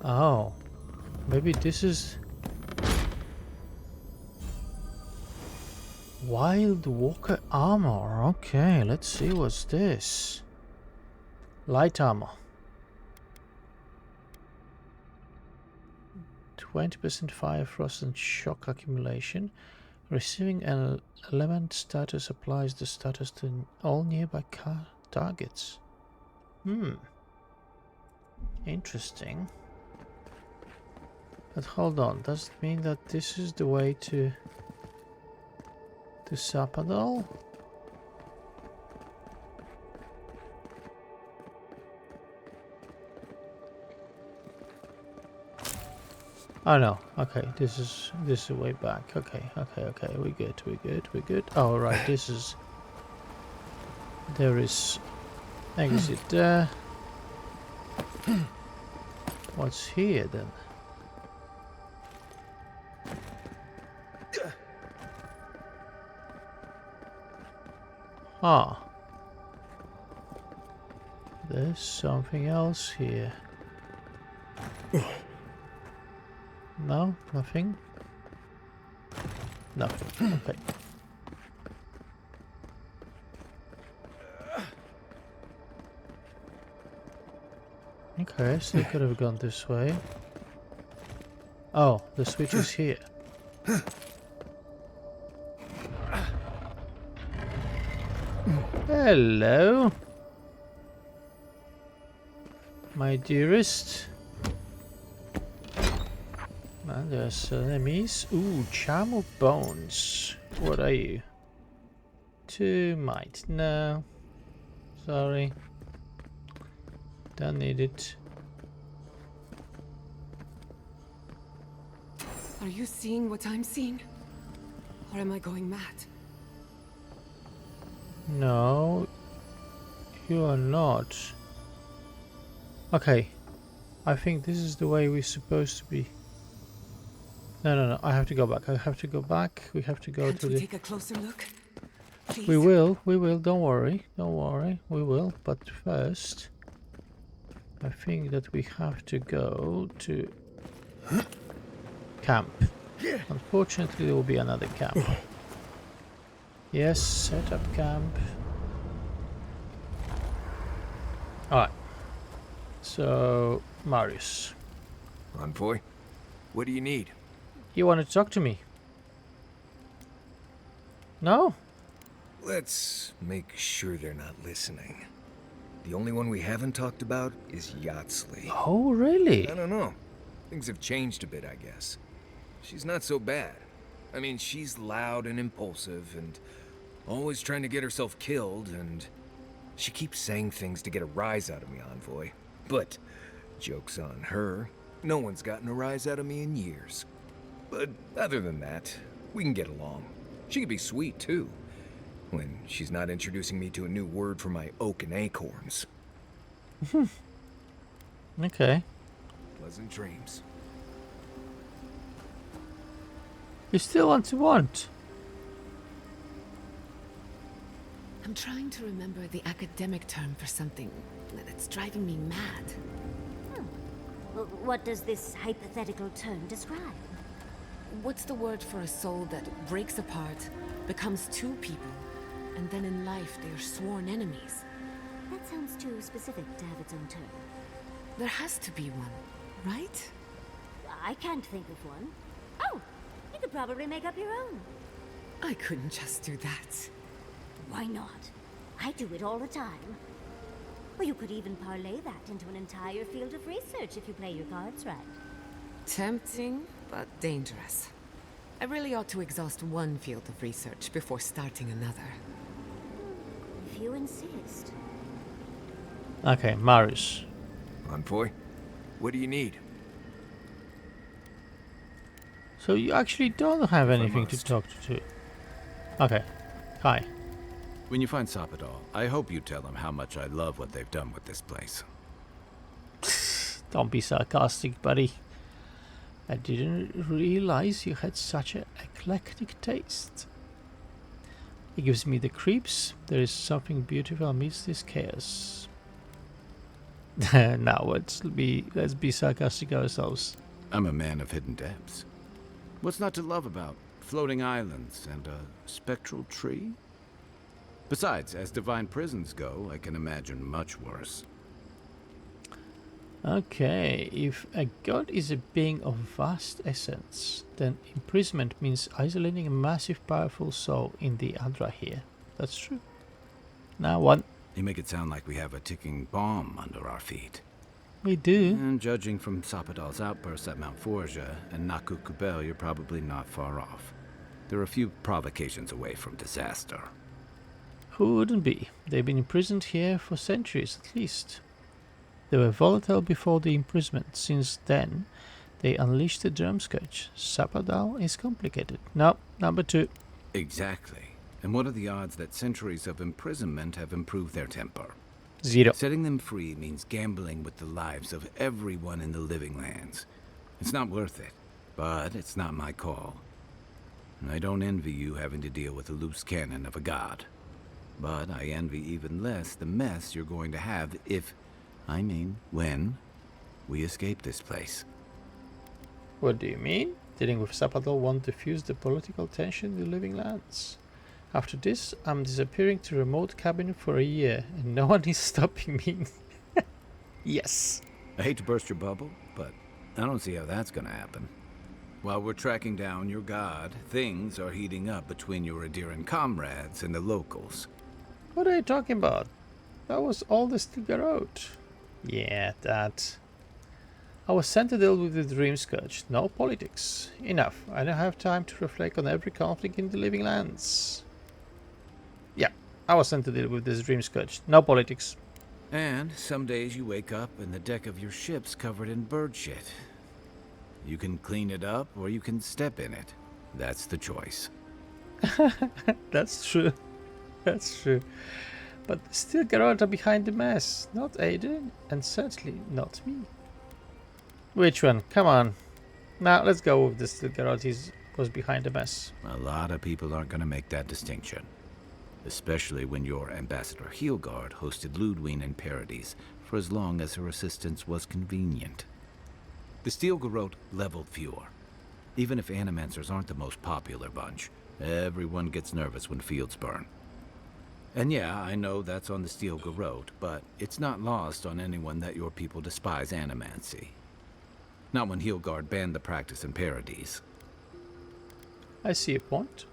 Oh, maybe this is Wild Walker armor. Okay, let's see what's this. Light armor. 20% fire, frost and shock accumulation. Receiving an element status applies the status to all nearby targets. Interesting. But hold on, does it mean that this is the way to Sapadal? Oh no, okay, this is the way back. Okay, we're good. Oh right, this is... There is exit there. What's here then? Ah. There's something else here. No, nothing. Nothing. Okay. Okay, so they could have gone this way. Oh, the switch is here. Hello, my dearest. And there's enemies. Ooh, charm of bones. What are you? 2 might. No. Sorry. Don't need it. Are you seeing what I'm seeing? Or am I going mad? No. You are not. Okay. I think this is the way we're supposed to be. No. I have to go back. We have to go to the... Take a closer look, please? We will. Don't worry. We will. But first, I think that we have to go to camp. Unfortunately, there will be another camp. Yes, set up camp. Alright. So, Marius. Envoy, what do you need? You want to talk to me? No? Let's make sure they're not listening. The only one we haven't talked about is Yatsli. Oh, really? I don't know. Things have changed a bit, I guess. She's not so bad. I mean, she's loud and impulsive and always trying to get herself killed, and she keeps saying things to get a rise out of me, Envoy. But, joke's on her. No one's gotten a rise out of me in years. But other than that, we can get along. She can be sweet, too. When she's not introducing me to a new word for my oak and acorns. Okay. Pleasant dreams. You still want to want? I'm trying to remember the academic term for something that's driving me mad. What does this hypothetical term describe? What's the word for a soul that breaks apart, becomes two people, and then in life they are sworn enemies? That sounds too specific to have its own term. There has to be one, right? I can't think of one. Oh, you could probably make up your own. I couldn't just do that. Why not? I do it all the time. Or you could even parlay that into an entire field of research if you play your cards right. Tempting, but dangerous. I really ought to exhaust one field of research before starting another. If you insist. Okay, Marius. Envoy, what do you need? So you actually don't have anything to talk to. Okay. Hi. When you find Sapadal, I hope you tell him how much I love what they've done with this place. Don't be sarcastic, buddy. I didn't realize you had such an eclectic taste. It gives me the creeps. There is something beautiful amidst this chaos. Now let's be sarcastic ourselves. I'm a man of hidden depths. What's not to love about floating islands and a spectral tree? Besides, as divine prisons go, I can imagine much worse. Okay, if a god is a being of vast essence, then imprisonment means isolating a massive powerful soul in the Adra here. That's true. Now what? You make it sound like we have a ticking bomb under our feet. We do. And judging from Sapadal's outbursts at Mount Forja and Naku Kubel, you're probably not far off. There are a few provocations away from disaster. Who wouldn't be? They've been imprisoned here for centuries at least. They were volatile before the imprisonment. Since then, they unleashed the Germscourge. Sapadal is complicated. No, number 2. Exactly. And what are the odds that centuries of imprisonment have improved their temper? 0. Setting them free means gambling with the lives of everyone in the living lands. It's not worth it, but it's not my call. I don't envy you having to deal with a loose cannon of a god. But I envy even less the mess you're going to have when we escape this place. What do you mean? Dealing with Sapadal won't diffuse the political tension in the living lands. After this, I'm disappearing to a remote cabin for a year, and no one is stopping me. Yes. I hate to burst your bubble, but I don't see how that's gonna happen. While we're tracking down your god, things are heating up between your Adiran comrades and the locals. What are you talking about? That was all the Stilgarrote. Yeah, that. I was sent to deal with the Dream Scourge. No politics. Enough. I don't have time to reflect on every conflict in the living lands. Yeah, I was sent to deal with this Dream Scourge. No politics. And some days you wake up and the deck of your ship's covered in bird shit. You can clean it up or you can step in it. That's the choice. That's true. That's true. But still Geralt are behind the mess. Not Aiden, and certainly not me. Which one? Come on. Now let's go with this Geralt was behind the mess. A lot of people aren't going to make that distinction. Especially when your Ambassador Heelgard hosted Ludwine in Paradise for as long as her assistance was convenient. The Stilgarrote leveled fewer. Even if Animancers aren't the most popular bunch, everyone gets nervous when fields burn. And yeah, I know that's on the Stilgarrote, but it's not lost on anyone that your people despise Animancy. Not when Heelgard banned the practice in Paradise. I see a point.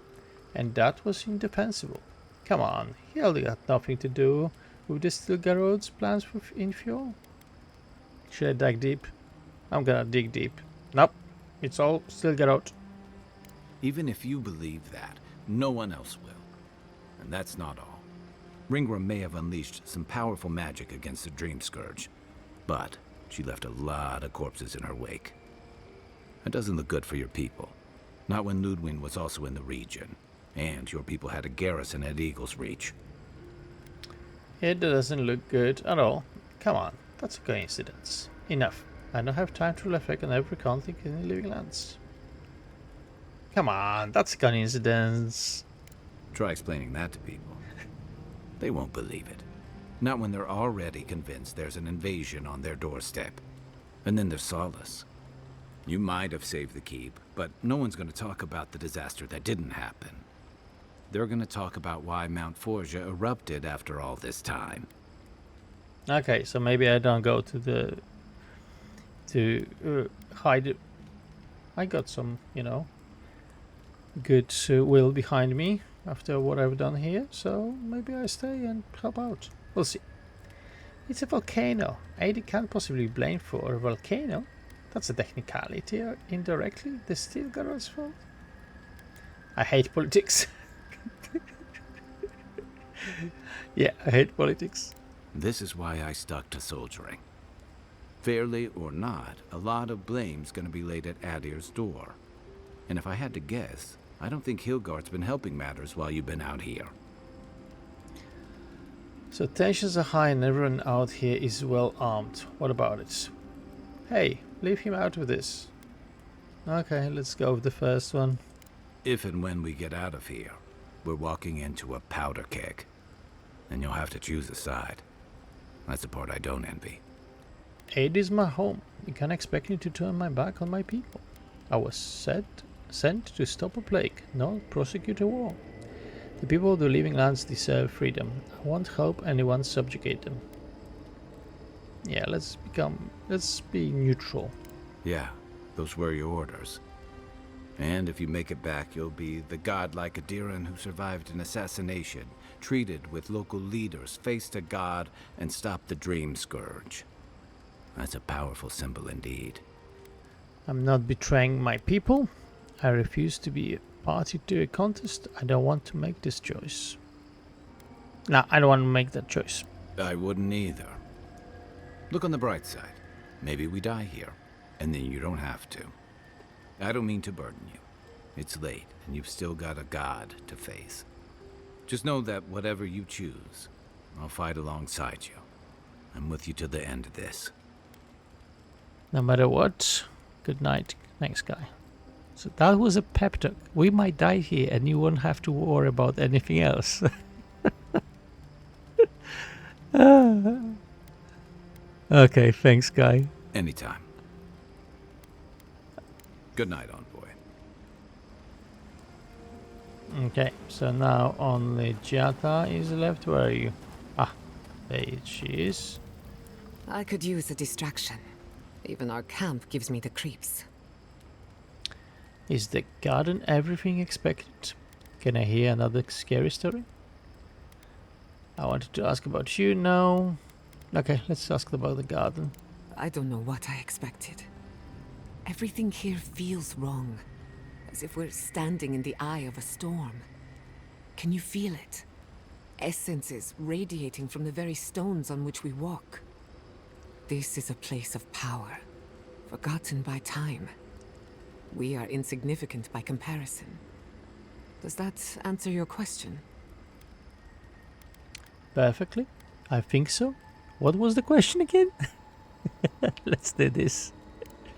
And that was indefensible. Come on, he only got nothing to do with the Stilgarrote's plans for Infuel. Should I dig deep? I'm gonna dig deep. Nope, it's all Stilgarrote. Even if you believe that, no one else will. And that's not all. Ringra may have unleashed some powerful magic against the Dream Scourge, but she left a lot of corpses in her wake. That doesn't look good for your people. Not when Ludwine was also in the region, and your people had a garrison at Eagle's Reach. It doesn't look good at all. Come on, that's a coincidence. Enough. I don't have time to reflect on every conflict in the living lands. Come on, that's a coincidence. Try explaining that to people. They won't believe it. Not when they're already convinced there's an invasion on their doorstep. And then there's Solace. You might have saved the keep, but no one's going to talk about the disaster that didn't happen. They're going to talk about why Mount Forja erupted after all this time. Okay, so maybe I don't go to hide it. I got some, good will behind me after what I've done here, so maybe I stay and help out. We'll see. It's a volcano. Ada can't possibly be blamed for a volcano. That's a technicality, indirectly the Steel Girl's fault. I hate politics. Yeah, I hate politics. This is why I stuck to soldiering. Fairly or not, a lot of blame's gonna be laid at Adir's door. And if I had to guess, I don't think Hilgard's been helping matters while you've been out here. So tensions are high and everyone out here is well armed. What about it? Hey, leave him out of this. Okay, let's go with the first one. If and when we get out of here, we're walking into a powder keg. And you'll have to choose a side. That's the part I don't envy. Aid is my home. You can't expect me to turn my back on my people. I was sent to stop a plague, not prosecute a war. The people of the Living Lands deserve freedom. I won't help anyone subjugate them. Yeah, let's be neutral. Yeah, those were your orders. And if you make it back, you'll be the godlike Adiran who survived an assassination, treated with local leaders, faced a god, and stopped the Dream Scourge. That's a powerful symbol indeed. I'm not betraying my people. I refuse to be a party to a contest. I don't want to make this choice. No, I don't want to make that choice. I wouldn't either. Look on the bright side. Maybe we die here, and then you don't have to. I don't mean to burden you. It's late, and you've still got a god to face. Just know that whatever you choose, I'll fight alongside you. I'm with you to the end of this. No matter what, good night, next guy. So that was a pep talk. We might die here, and you won't have to worry about anything else. Okay, thanks, guy. Anytime. Good night, envoy. Okay, so now only Giatta is left. Where are you? Ah, there she is. I could use a distraction. Even our camp gives me the creeps. Is the garden everything expected? Can I hear another scary story? I wanted to ask about you now. Okay, let's ask about the garden. I don't know what I expected. Everything here feels wrong. As if we're standing in the eye of a storm. Can you feel it? Essences radiating from the very stones on which we walk. This is a place of power, forgotten by time. We are insignificant by comparison. Does that answer your question? Perfectly. I think so. What was the question again? Let's do this.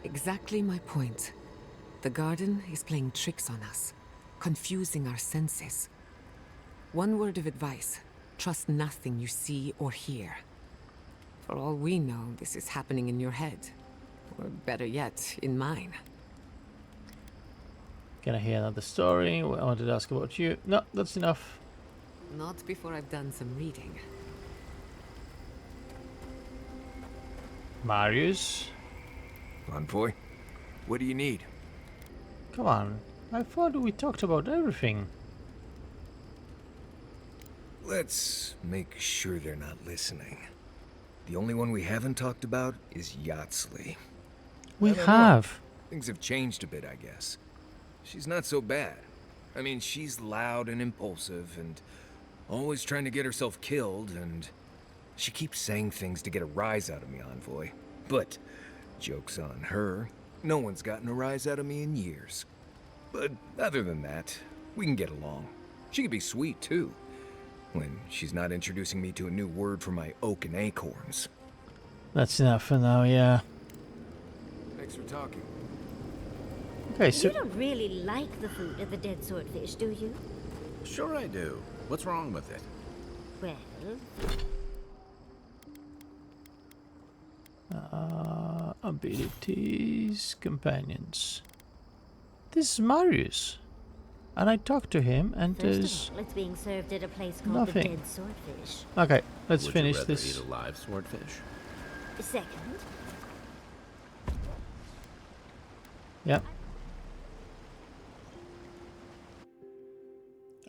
Exactly my point. The garden is playing tricks on us, confusing our senses. One word of advice: trust nothing you see or hear. For all we know, this is happening in your head. Or better yet, in mine. Can I hear another story? I wanted to ask about you. No, that's enough. Not before I've done some reading. Marius? Envoy, what do you need? Come on. I thought we talked about everything. Let's make sure they're not listening. The only one we haven't talked about is Yatsley. We have. Things have changed a bit, I guess. She's not so bad. I mean, she's loud and impulsive and always trying to get herself killed, and she keeps saying things to get a rise out of me, Envoy. But joke's on her. No one's gotten a rise out of me in years. But other than that, we can get along. She can be sweet, too. When she's not introducing me to a new word for my oak and acorns. That's enough for now, yeah. Thanks for talking. Okay, so... You don't really like the food at the Dead Swordfish, do you? Sure I do. What's wrong with it? Well, abilities, companions. This is Marius. And I talked to him, and first there's of all, it's being served at a place called nothing. the Dead Swordfish. Okay, let's Would finish you rather this. eat a live swordfish? Second, Yep.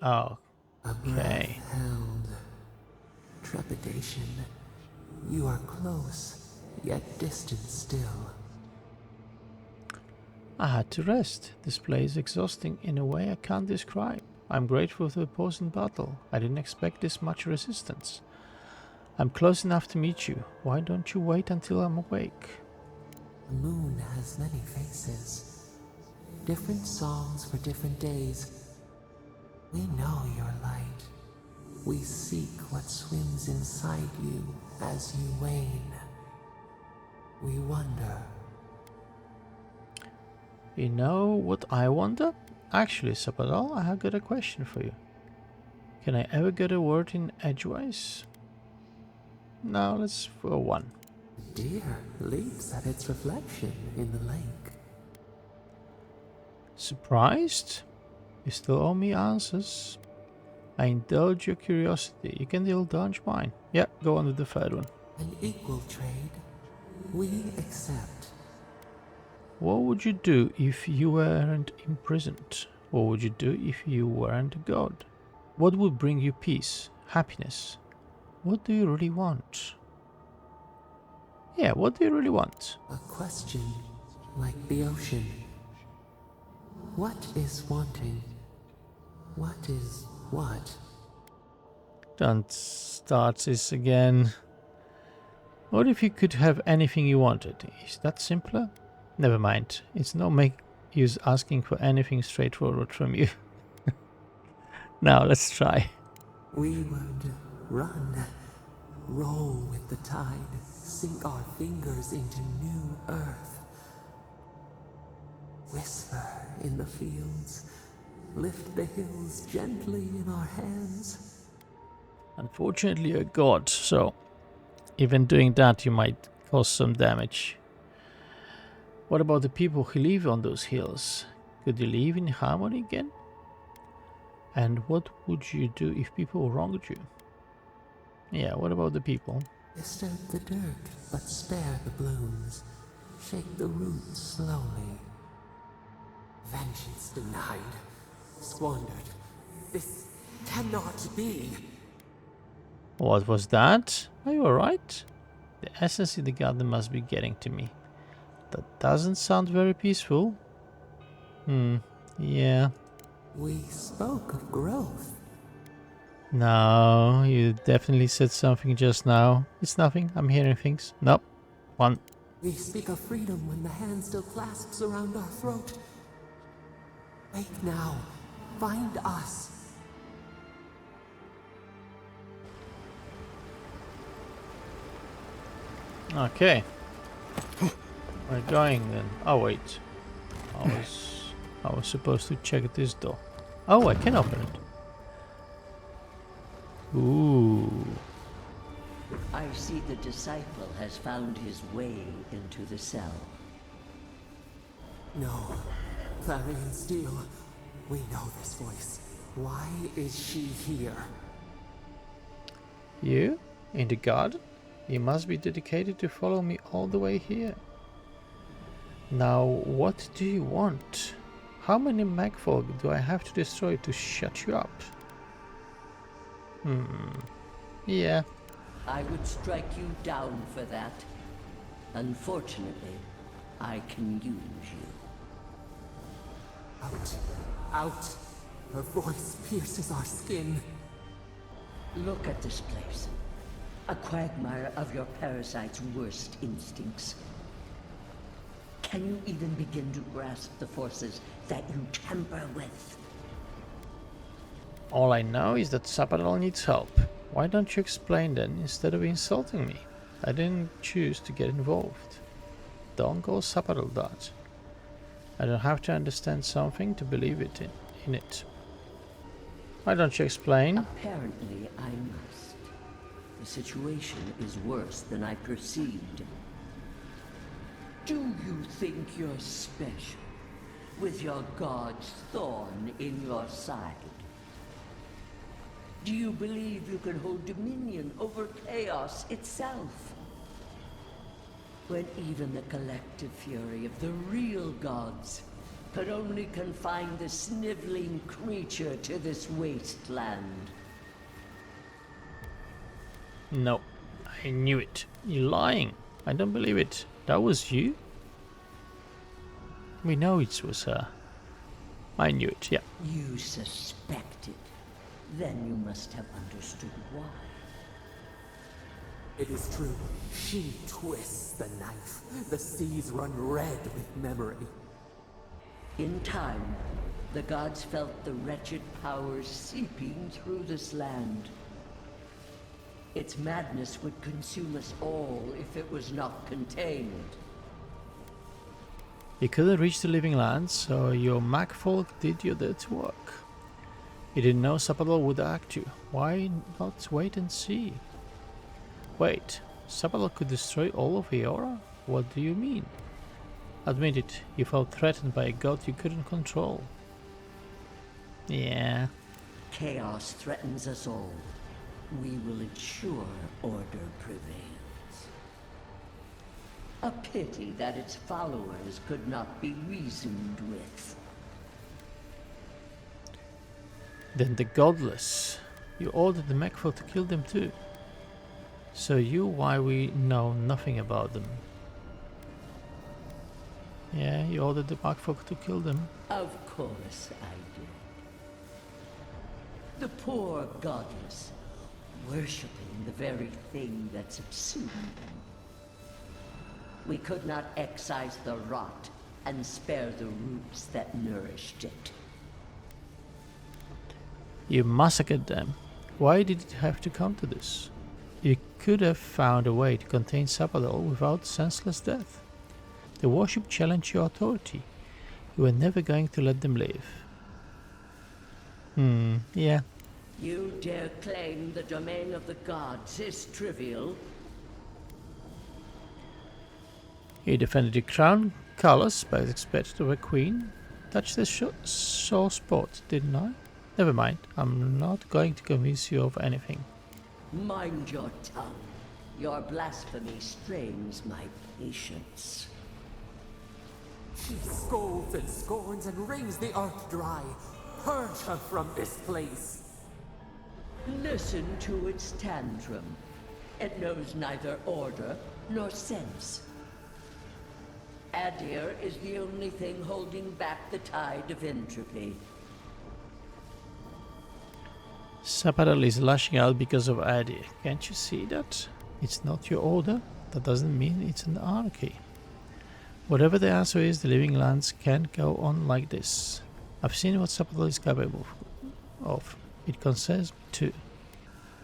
Oh, A okay. breath held. Trepidation. You are close, yet distant still. I had to rest. This place is exhausting in a way I can't describe. I'm grateful for the pause in battle. I didn't expect this much resistance. I'm close enough to meet you. Why don't you wait until I'm awake? The moon has many faces. Different songs for different days. We know your light. We seek what swims inside you as you wane. We wonder. You know what I wonder? Actually, Sapadal, I have got a question for you. Can I ever get a word in edgewise? No, let's for one. Deer leaps at its reflection in the lake. Surprised? You still owe me answers. I indulge your curiosity. You can indulge mine. Yeah, go on with the third one. An equal trade. We accept. What would you do if you weren't imprisoned? What would you do if you weren't a god? What would bring you peace, happiness? What do you really want? Yeah, what do you really want? A question like the ocean. What is wanting? What is what? Don't start this again. What if you could have anything you wanted? Is that simpler? Never mind. It's no make use asking for anything straightforward from you. Now let's try. We would run, roll with the tide, sink our fingers into new earth. Whisper in the fields, lift the hills gently in our hands. Unfortunately, you're a god, so even doing that you might cause some damage. What about the people who live on those hills? Could you live in harmony again? And what would you do if people wronged you? Yeah, what about the people? Disturb the dirt, but spare the blooms. Shake the roots slowly. Vengeance denied, squandered. This cannot be. What was that? Are you alright? The essence in the garden must be getting to me. That doesn't sound very peaceful. Yeah. We spoke of growth. No, you definitely said something just now. It's nothing, I'm hearing things. Nope. One. We speak of freedom when the hand still clasps around our throat. Wake now. Find us. Okay. We're going then. Oh wait. I was supposed to check this door. Oh, I can open it. Ooh. I see the disciple has found his way into the cell. No. Clarion Steel. We know this voice. Why is she here? You? In the garden? You must be dedicated to follow me all the way here. Now, what do you want? How many MaegFolc do I have to destroy to shut you up? Yeah. I would strike you down for that. Unfortunately, I can use you. Out. Out. Her voice pierces our skin. Look at this place. A quagmire of your parasite's worst instincts. Can you even begin to grasp the forces that you tamper with? All I know is that Sapadal needs help. Why don't you explain then, instead of insulting me? I didn't choose to get involved. Don't go Sapadal that. I don't have to understand something to believe in it. Why don't you explain? Apparently I must. The situation is worse than I perceived. Do you think you're special, with your god's thorn in your side? Do you believe you can hold dominion over chaos itself? When even the collective fury of the real gods could only confine the sniveling creature to this wasteland. No, I knew it. You're lying. I don't believe it. That was you? We know it was her. I knew it, yeah. You suspected. Then you must have understood why. It is true. She twists the knife. The seas run red with memory. In time, the gods felt the wretched powers seeping through this land. Its madness would consume us all if it was not contained. You couldn't reach the living lands, so your MaegFolc did your dirty work. You didn't know Sapadal would act you. Why not wait and see? Wait, Sapadal could destroy all of Eora? What do you mean? Admit it, you felt threatened by a god you couldn't control. Yeah. Chaos threatens us all. We will ensure order prevails. A pity that its followers could not be reasoned with. Then the godless. You ordered the MaegFolc to kill them too. So why we know nothing about them? Yeah, you ordered the MaegFolc to kill them. Of course I did. The poor godless, worshipping the very thing that subsumed them. We could not excise the rot and spare the roots that nourished it. You massacred them. Why did it have to come to this? You could have found a way to contain Sapadal without senseless death. The warship challenged your authority. You were never going to let them live. Yeah. You dare claim the domain of the gods is trivial? You defended your crown colors by expected of a queen. Touched the sore spot, didn't I? Never mind, I'm not going to convince you of anything. Mind your tongue. Your blasphemy strains my patience. She scolds and scorns and wrings the earth dry. Purge her from this place. Listen to its tantrum. It knows neither order nor sense. Adir is the only thing holding back the tide of entropy. Sapadal is lashing out because of Adir. Can't you see that? It's not your order. That doesn't mean it's an anarchy. Whatever the answer is, the living lands can't go on like this. I've seen what Sapadal is capable of. It concerns me too.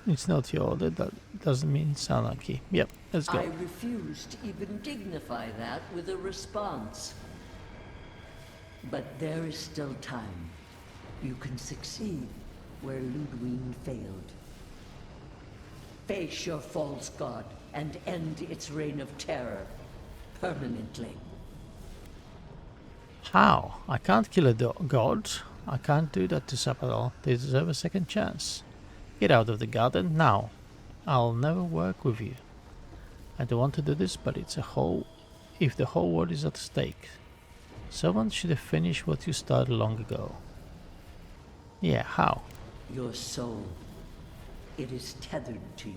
It's not your order. That doesn't mean it's anarchy. Yep, let's go. I refuse to even dignify that with a response. But there is still time. You can succeed where Ludwig failed. Face your false god and end its reign of terror permanently. How? I can't kill a god. I can't do that to Sapadal. They deserve a second chance. Get out of the garden now. I'll never work with you. I don't want to do this, but if the whole world is at stake, someone should have finished what you started long ago. Yeah, how? Your soul. It is tethered to you.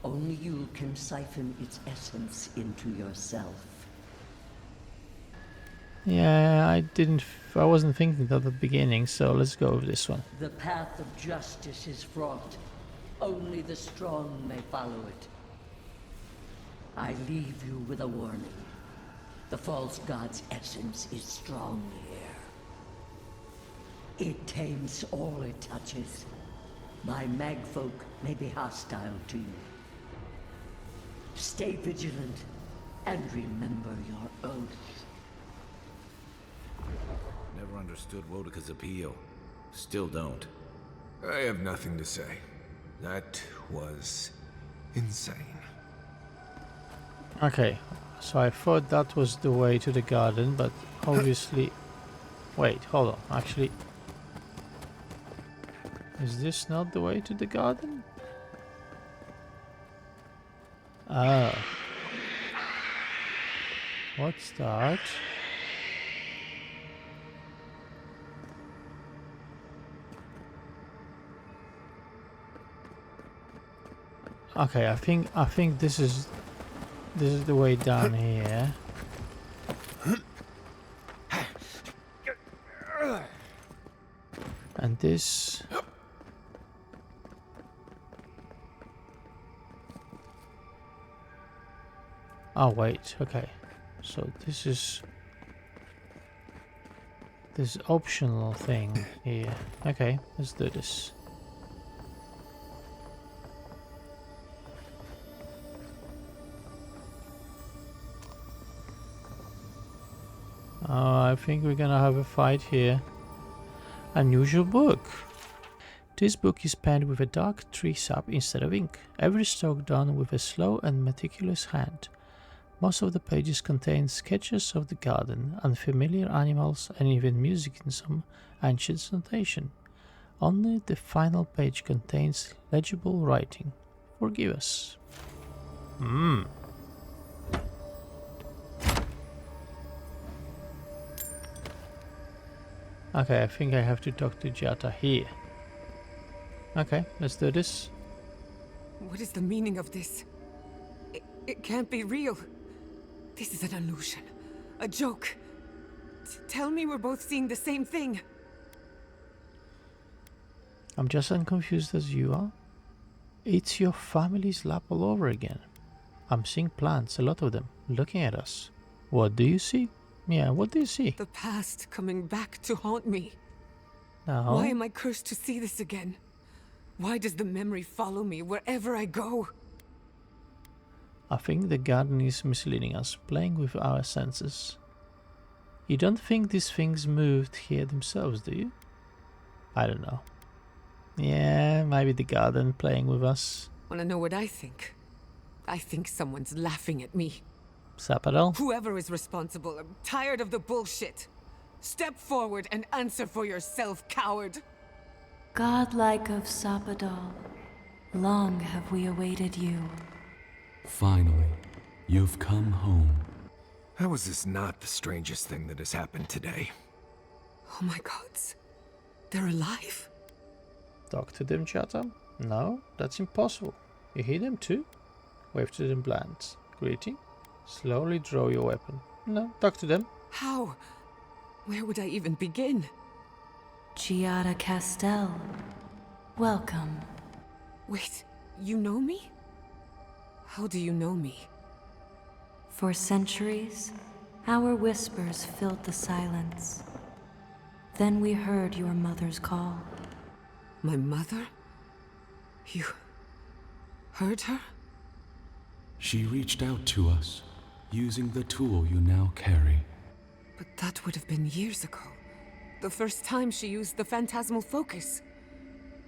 Only you can siphon its essence into yourself. Yeah, I wasn't thinking at the beginning, so let's go with this one. The path of justice is fraught. Only the strong may follow it. I leave you with a warning. The false god's essence is strong here. It tames all it touches. My MaegFolc may be hostile to you. Stay vigilant and remember your oath. Never understood Woedica's appeal. Still don't. I have nothing to say. That was insane. Okay, so I thought that was the way to the garden, but obviously... Wait, hold on, actually... Is this not the way to the garden? Oh. What's that? Okay, I think this is the way down here. And this... Oh wait, okay. So this is this optional thing here. Okay, let's do this. I think we're gonna have a fight here. Unusual book. This book is penned with a dark tree sap instead of ink, every stroke done with a slow and meticulous hand. Most of the pages contain sketches of the garden, unfamiliar animals, and even music in some ancient notation. Only the final page contains legible writing. Forgive us. Okay, I think I have to talk to Giatta here. Okay, let's do this. What is the meaning of this? It can't be real. This is an illusion. A joke. Tell me we're both seeing the same thing. I'm just as confused as you are. It's your family's lab all over again. I'm seeing plants, a lot of them, looking at us. What do you see? Yeah, what do you see? The past coming back to haunt me. No. Why am I cursed to see this again? Why does the memory follow me wherever I go? I think the garden is misleading us, playing with our senses. You don't think these things moved here themselves, do you? I don't know. Yeah, maybe the garden playing with us. Wanna know what I think? I think someone's laughing at me. Sapadal? Whoever is responsible, I'm tired of the bullshit. Step forward and answer for yourself, coward. Godlike of Sapadal, long have we awaited you. Finally, you've come home. How is this not the strangest thing that has happened today? Oh my gods. They're alive? Talk to them, Giatta? No, that's impossible. You hear them too? Wave to them bland. Greeting. Slowly draw your weapon. No, talk to them. How? Where would I even begin? Giatta Castell, welcome. Wait, you know me? How do you know me? For centuries, our whispers filled the silence. Then we heard your mother's call. My mother? You... heard her? She reached out to us, using the tool you now carry. But that would have been years ago. The first time she used the phantasmal focus.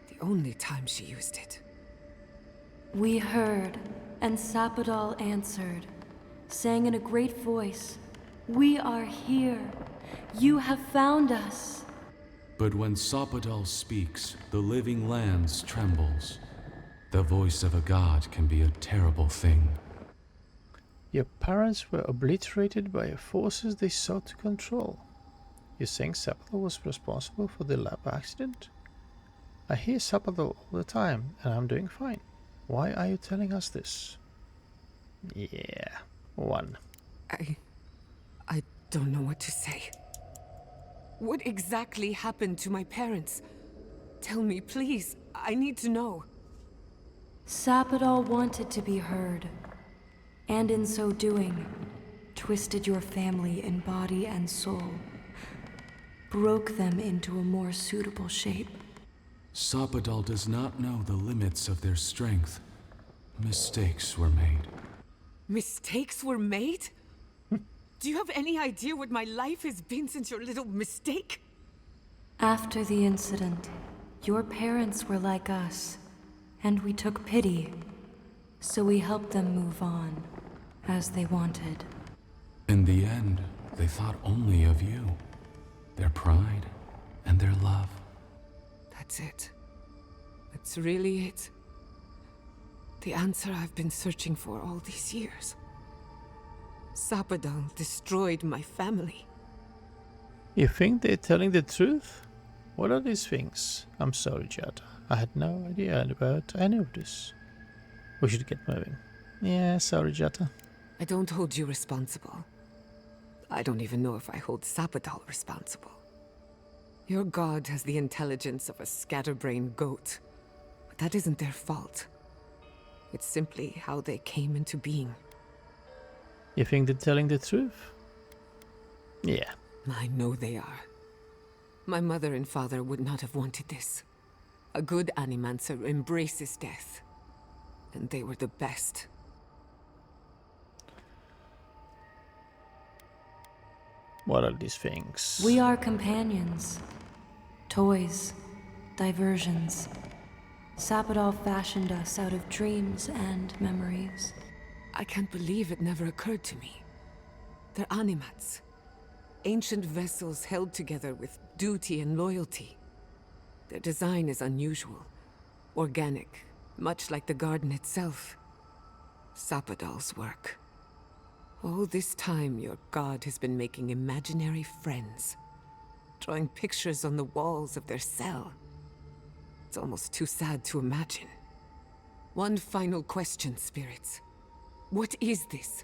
The only time she used it. We heard, and Sapadal answered, saying in a great voice, "We are here. You have found us." But when Sapadal speaks, the living lands trembles. The voice of a god can be a terrible thing. Your parents were obliterated by forces they sought to control. You think Sapadal was responsible for the lab accident? I hear Sapadal all the time, and I'm doing fine. Why are you telling us this? Yeah, one. I don't know what to say. What exactly happened to my parents? Tell me, please. I need to know. Sapadal wanted to be heard, and in so doing, twisted your family in body and soul, broke them into a more suitable shape. Sapadal does not know the limits of their strength. Mistakes were made. Mistakes were made? Do you have any idea what my life has been since your little mistake? After the incident, your parents were like us, And we took pity, so we helped them move on, as they wanted. In the end, they thought only of you, their pride and their love. That's it. That's really it. The answer I've been searching for all these years. Sapadal destroyed my family. You think they're telling the truth? What are these things? I'm sorry, Giatta. I had no idea about any of this. We should get moving. Yeah, sorry, Giatta. I don't hold you responsible. I don't even know if I hold Sapadal responsible. Your god has the intelligence of a scatterbrained goat, but that isn't their fault. It's simply how they came into being. You think they're telling the truth? Yeah. I know they are. My mother and father would not have wanted this. A good animancer embraces death. And they were the best. What are these things? We are companions. Toys. Diversions. Sapadal fashioned us out of dreams and memories. I can't believe it never occurred to me. They're animats. Ancient vessels held together with duty and loyalty. Their design is unusual. Organic, much like the garden itself. Sapadal's work. All this time, your god has been making imaginary friends. Drawing pictures on the walls of their cell. It's almost too sad to imagine. One final question, spirits. What is this?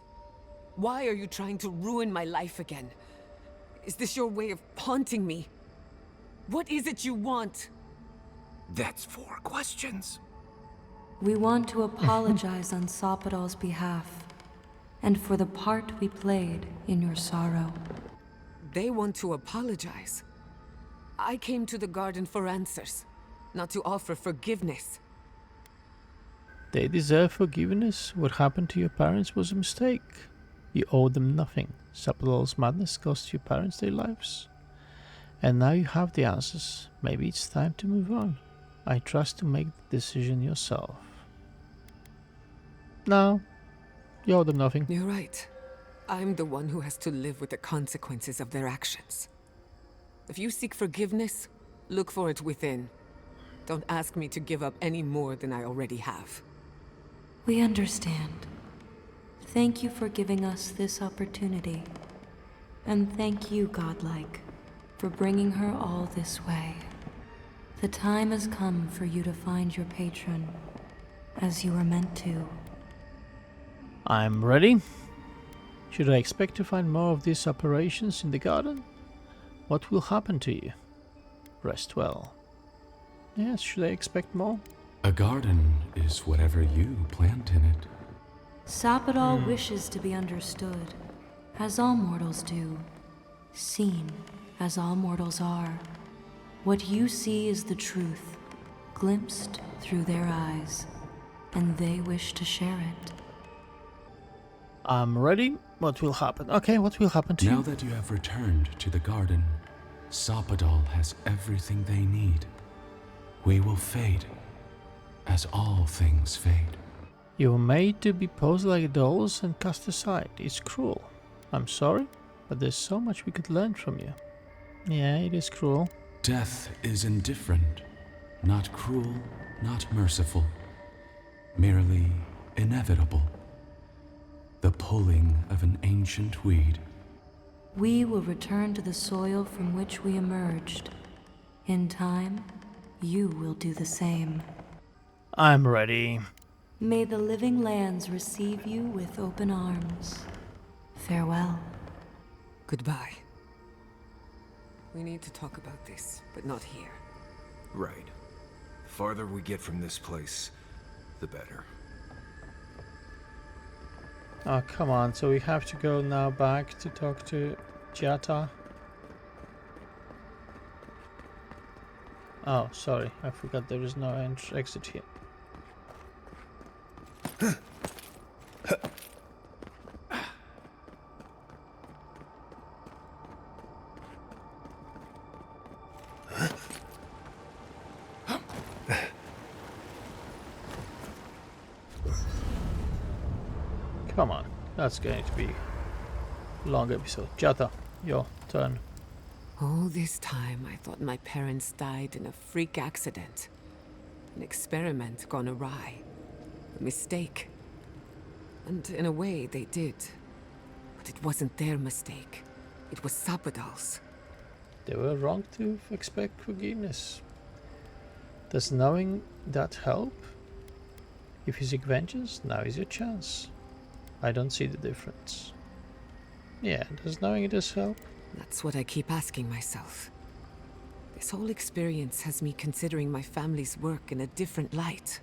Why are you trying to ruin my life again? Is this your way of haunting me? What is it you want? That's 4 questions. We want to apologize on Sapadal's behalf, and for the part we played in your sorrow. They want to apologize. I came to the garden for answers, not to offer forgiveness. They deserve forgiveness. What happened to your parents was a mistake. You owe them nothing. Sapadal's madness cost your parents their lives. And now you have the answers. Maybe it's time to move on. I trust to make the decision yourself. No, you owe them nothing. You're right. I'm the one who has to live with the consequences of their actions. If you seek forgiveness, look for it within. Don't ask me to give up any more than I already have. We understand. Thank you for giving us this opportunity. And thank you, Godlike, for bringing her all this way. The time has come for you to find your patron, as you were meant to. I'm ready. Should I expect to find more of these operations in the garden? What will happen to you? Rest well. Yes, should I expect more? A garden is whatever you plant in it. Sapadal wishes to be understood, as all mortals do. Seen, as all mortals are. What you see is the truth, glimpsed through their eyes, and they wish to share it. I'm ready. What will happen? Okay, what will happen to you? Now that you have returned to the garden, Sapadal has everything they need. We will fade, as all things fade. You were made to be posed like dolls and cast aside. It's cruel. I'm sorry, but there's so much we could learn from you. Yeah, it is cruel. Death is indifferent, not cruel, not merciful, merely inevitable. The pulling of an ancient weed. We will return to the soil from which we emerged. In time, you will do the same. I'm ready. May the living lands receive you with open arms. Farewell. Goodbye. We need to talk about this, but not here. Right. The farther we get from this place, the better. Oh, come on. So we have to go now back to talk to Giatta. Oh, sorry. I forgot there is no exit here. Come on, that's going to be a long episode. Giatta, your turn. All this time, I thought my parents died in a freak accident. An experiment gone awry. A mistake. And in a way, they did. But it wasn't their mistake. It was Sapadal's. They were wrong to expect forgiveness. Does knowing that help? If you seek vengeance, now is your chance. I don't see the difference. Yeah, does knowing it does help? That's what I keep asking myself. This whole experience has me considering my family's work in a different light.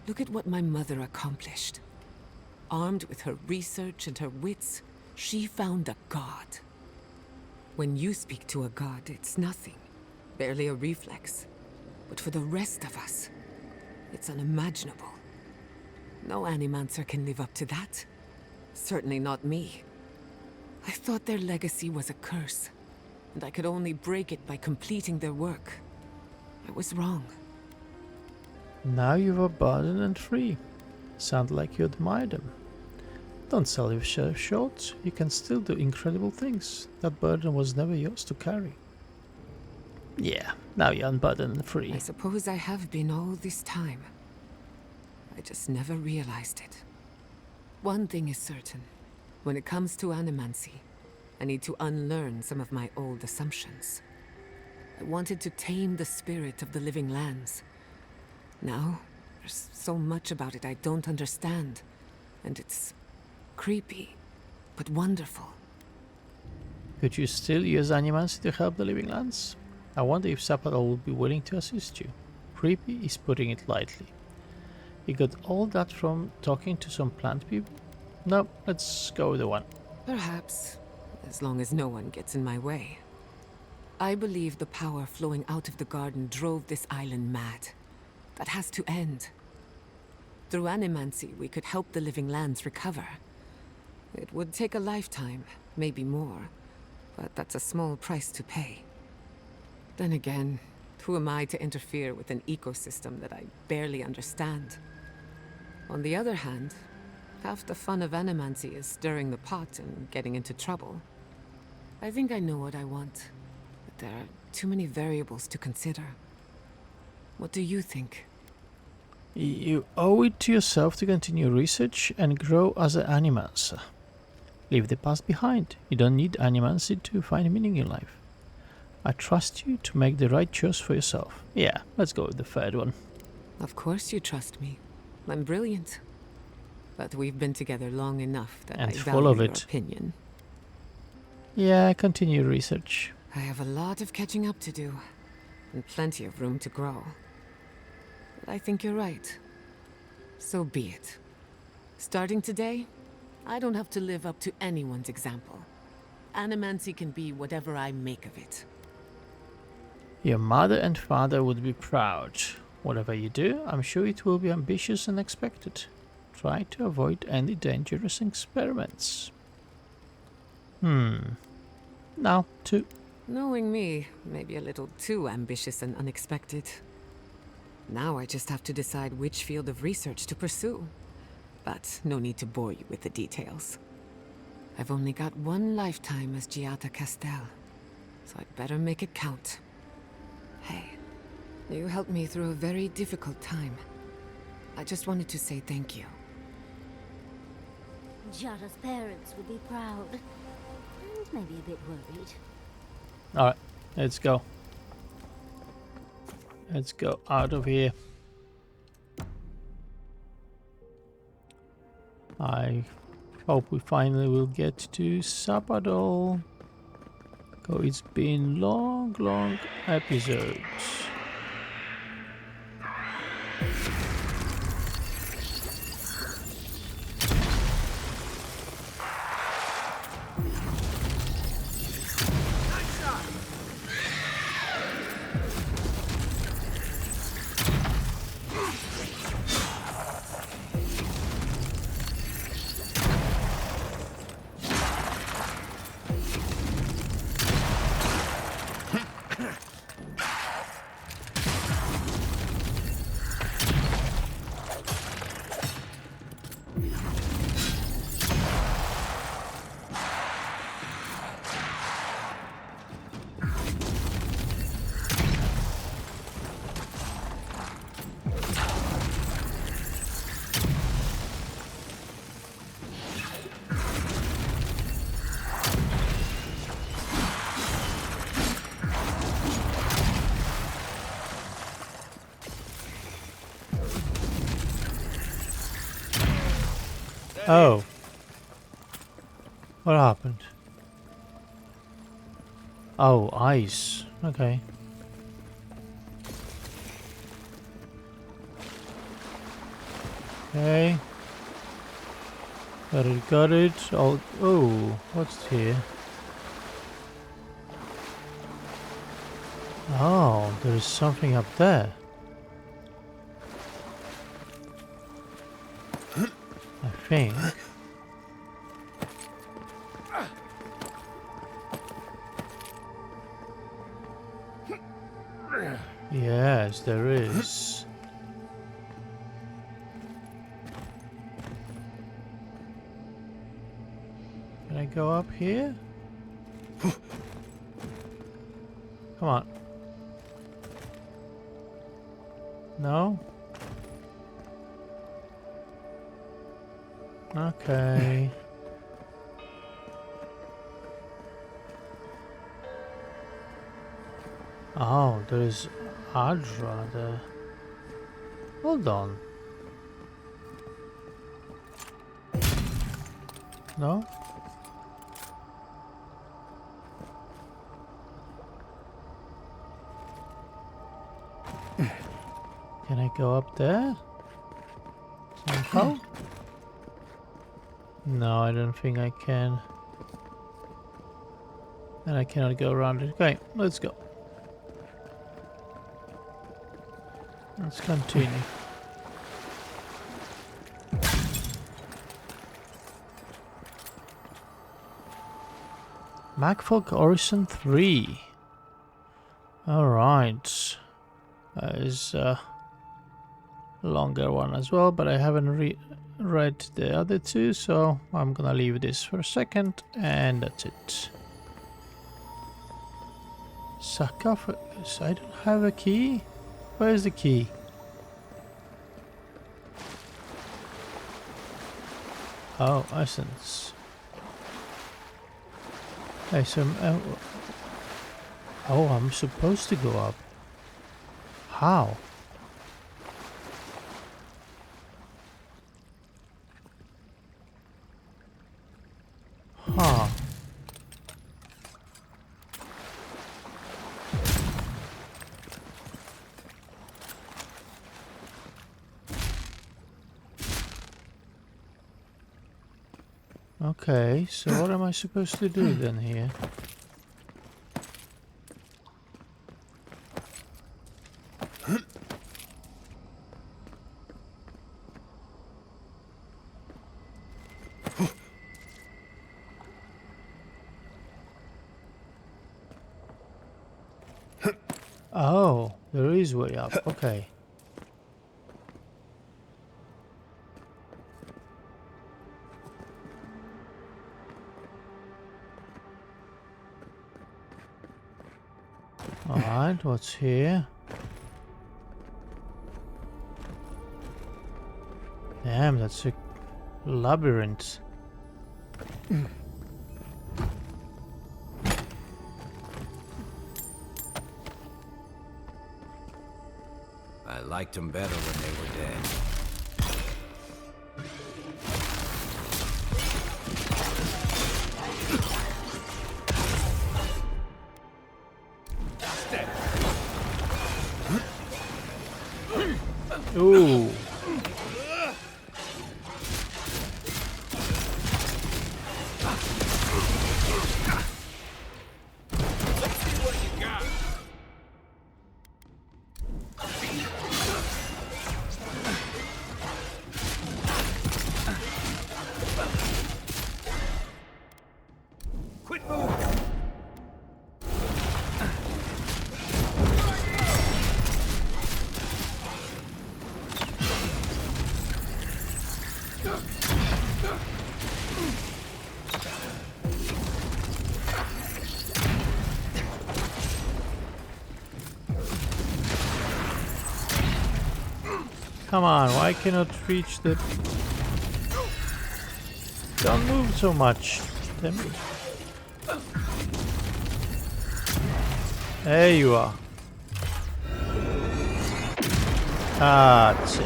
Look at what my mother accomplished. Armed with her research and her wits, she found a god. When you speak to a god, it's nothing. Barely a reflex. But for the rest of us, it's unimaginable. No animancer can live up to that. Certainly not me. I thought their legacy was a curse, and I could only break it by completing their work. I was wrong. Now you are burdened and free. Sound like you admire them. Don't sell yourself short. You can still do incredible things. That burden was never yours to carry. Yeah, now you're unburdened and free. I suppose I have been all this time. I just never realized it. One thing is certain. When it comes to animancy, I need to unlearn some of my old assumptions. I wanted to tame the spirit of the living lands. Now, there's so much about it I don't understand, and it's creepy, but wonderful. Could you still use animancy to help the living lands? I wonder if Sapadal would be willing to assist you. Creepy is putting it lightly. You got all that from talking to some plant people? No, let's go with the one. Perhaps, as long as no one gets in my way. I believe the power flowing out of the garden drove this island mad. That has to end. Through animancy, we could help the living lands recover. It would take a lifetime, maybe more, but that's a small price to pay. Then again, who am I to interfere with an ecosystem that I barely understand? On the other hand, half the fun of animancy is stirring the pot and getting into trouble. I think I know what I want, but there are too many variables to consider. What do you think? You owe it to yourself to continue research and grow as an animancer. Leave the past behind. You don't need animancy to find meaning in life. I trust you to make the right choice for yourself. Yeah, let's go with the third one. Of course you trust me. I'm brilliant. But we've been together long enough that And I full value of your it. opinion. Yeah, continue research. I have a lot of catching up to do, and plenty of room to grow. But I think you're right. So be it. Starting today, I don't have to live up to anyone's example. Animancy can be whatever I make of it. Your mother and father would be proud. Whatever you do, I'm sure it will be ambitious and expected. Try to avoid any dangerous experiments. Now, 2. Knowing me, maybe a little too ambitious and unexpected. Now I just have to decide which field of research to pursue. But no need to bore you with the details. I've only got one lifetime as Giatta Castel, so I'd better make it count. Hey, you helped me through a very difficult time. I just wanted to say thank you. Giatta's parents would be proud, and maybe a bit worried. Alright, let's go. Let's go out of here. I hope we finally will get to Sapadal. It's been long episodes. Oh. What happened? Oh, ice. Okay. Okay. Got it. Oh, what's here? Oh, there is something up there. I think. Yes, there is. Can I go up here? Come on. No? Okay. Oh, there is Adra there. Hold on. No? Can I go up there? Somehow? No, I don't think I can. And I cannot go around it. Okay, let's go. Let's continue. MaegFolc Horizon 3. Alright. That is a longer one as well, but I haven't read the other two, so I'm gonna leave this for a second, and that's it. Sarcophagus. I don't have a key. Where's the key? Oh, essence. Okay, so oh, I'm supposed to go up. How? Huh. Okay, so what am I supposed to do then here? Oh, there is way up. Okay. Alright, what's here? Damn, that's a labyrinth. I liked them better when they were dead. Ooh. Come on, why cannot reach the... Don't move so much. Damn it. There you are. Ah, that's it.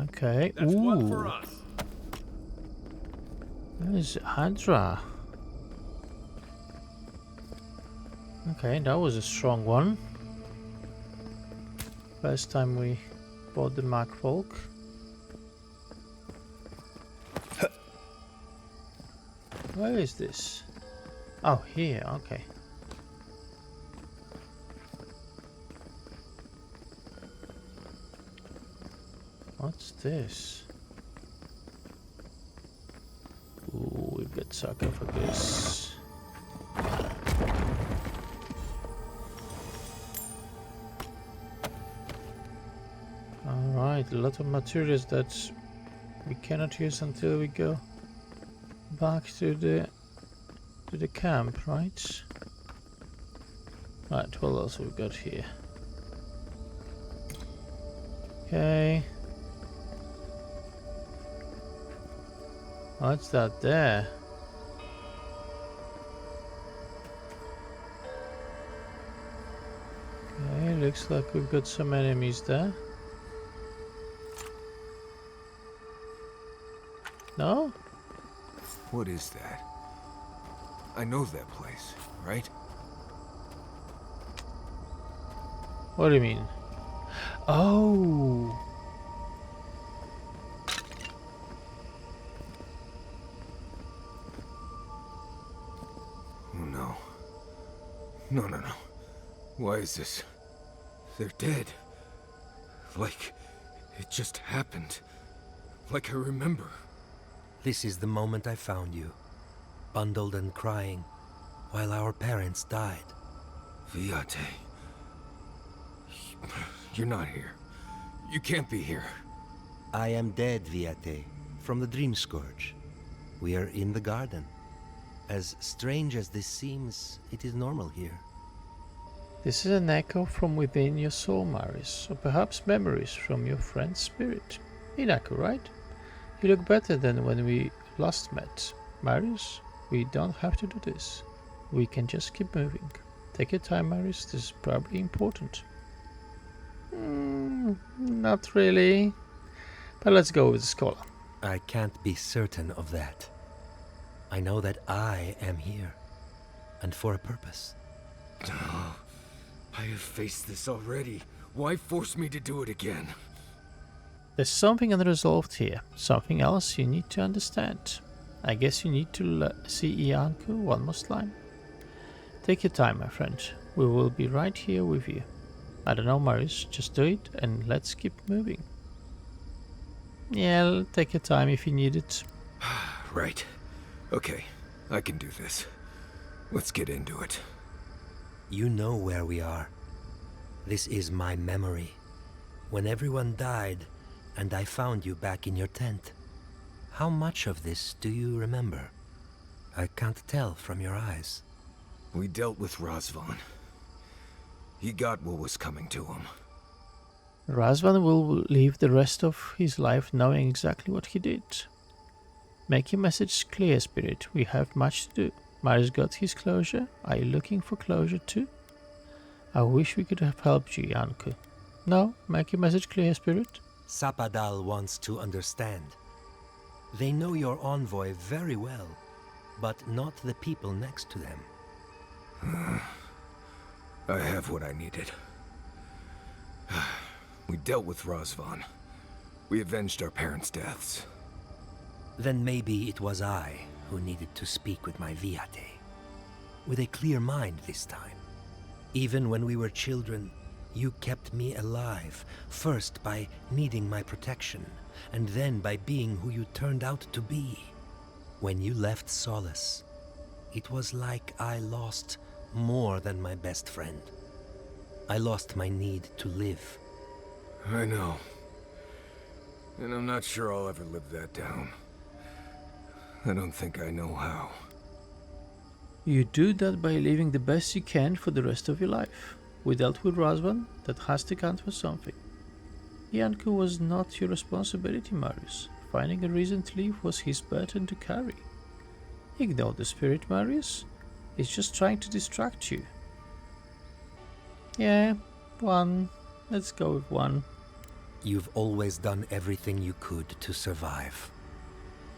Okay. That's Ooh. one for us. There's Hadra. Okay, that was a strong one. First time we bought the MaegFolc. Where is this? Oh, here, okay. What's this? Ooh, we've got sarcophagus. Alright, a lot of materials that we cannot use until we go back to the camp, right? Right, what else we've got here? Okay. What's that there? Okay, looks like we've got some enemies there. No? What is that? I know that place, right? What do you mean? Oh! Oh no. No. Why is this? They're dead. Like it just happened. Like I remember. This is the moment I found you, bundled and crying, while our parents died. Viate. You're not here. You can't be here. I am dead, Viate, from the Dream Scourge. We are in the garden. As strange as this seems, it is normal here. This is an echo from within your soul, Marius, or perhaps memories from your friend's spirit. Inaku, right? You look better than when we last met. Marius, we don't have to do this. We can just keep moving. Take your time, Marius. This is probably important. Not really. But let's go with the scholar. I can't be certain of that. I know that I am here, and for a purpose. Oh, I have faced this already. Why force me to do it again? There's something unresolved here. Something else you need to understand. I guess you need to see Ianku one more time. Take your time, my friend. We will be right here with you. I don't know, Marius. Just do it and let's keep moving. Yeah, take your time if you need it. Right. Okay, I can do this. Let's get into it. You know where we are. This is my memory. When everyone died, and I found you back in your tent. How much of this do you remember? I can't tell from your eyes. We dealt with Razvan. He got what was coming to him. Razvan will live the rest of his life knowing exactly what he did. Make your message clear, Spirit. We have much to do. Marius got his closure. Are you looking for closure too? I wish we could have helped you, Ianku. No? Make your message clear, Spirit. Sapadal wants to understand. They know your envoy very well, but not the people next to them. I have what I needed. We dealt with Razvan. We avenged our parents' deaths. Then maybe it was I who needed to speak with my Viate. With a clear mind this time. Even when we were children, you kept me alive, first by needing my protection, and then by being who you turned out to be. When you left Solace, it was like I lost more than my best friend. I lost my need to live. I know. And I'm not sure I'll ever live that down. I don't think I know how. You do that by living the best you can for the rest of your life. We dealt with Razvan, that has to count for something. Ianku was not your responsibility, Marius. Finding a reason to leave was his burden to carry. Ignore the spirit, Marius. It's just trying to distract you. Yeah, one. Let's go with one. You've always done everything you could to survive.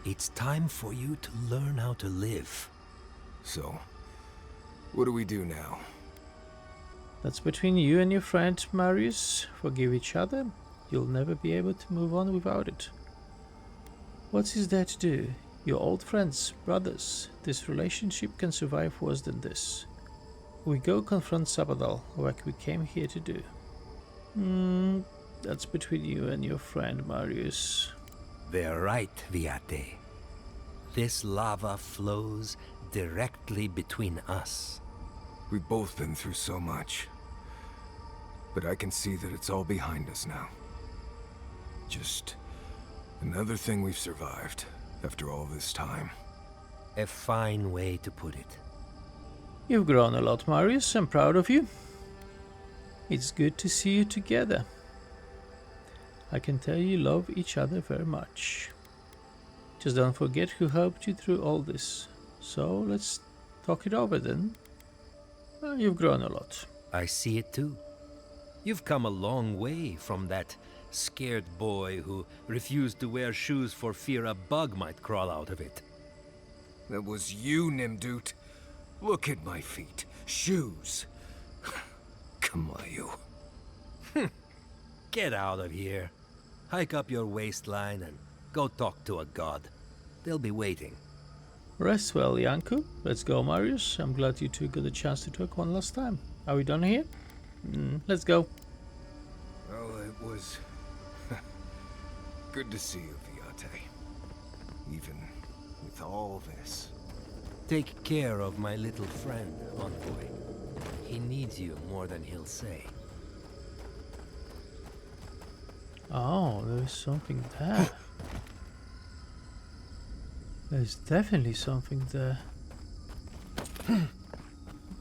It's time for you to learn how to live. So, what do we do now? That's between you and your friend, Marius. Forgive each other. You'll never be able to move on without it. What is there to do? You're old friends, brothers. This relationship can survive worse than this. We go confront Sapadal, like we came here to do. That's between you and your friend, Marius. They're right, Viate. This lava flows directly between us. We've both been through so much. But I can see that it's all behind us now. Just another thing we've survived after all this time. A fine way to put it. You've grown a lot, Marius. I'm proud of you. It's good to see you together. I can tell you love each other very much. Just don't forget who helped you through all this. So let's talk it over then. Well, you've grown a lot. I see it too. You've come a long way from that scared boy who refused to wear shoes for fear a bug might crawl out of it. That was you, Nimdut. Look at my feet. Shoes. Come on, you. Get out of here. Hike up your waistline and go talk to a god. They'll be waiting. Rest well, Yanku. Let's go, Marius. I'm glad you two got a chance to talk one last time. Are we done here? Let's go. Well, it was good to see you, Viate. Even with all this. Take care of my little friend, Envoy. He needs you more than he'll say. Oh, there's something there. There's definitely something there.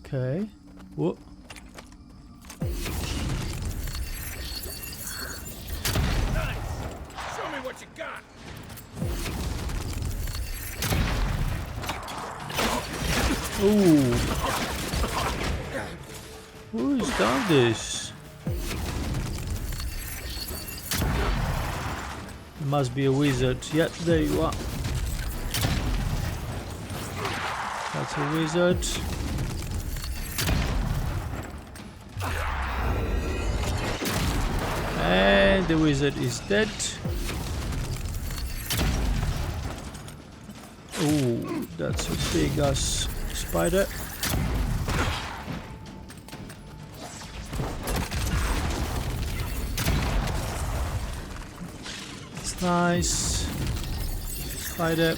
Okay. Whoa. Nice! Show me what you got! Ooh. Who's done this? It must be a wizard. Yeah, there you are. That's a wizard. And the wizard is dead. Ooh, that's a big ass spider. It's nice. Spider.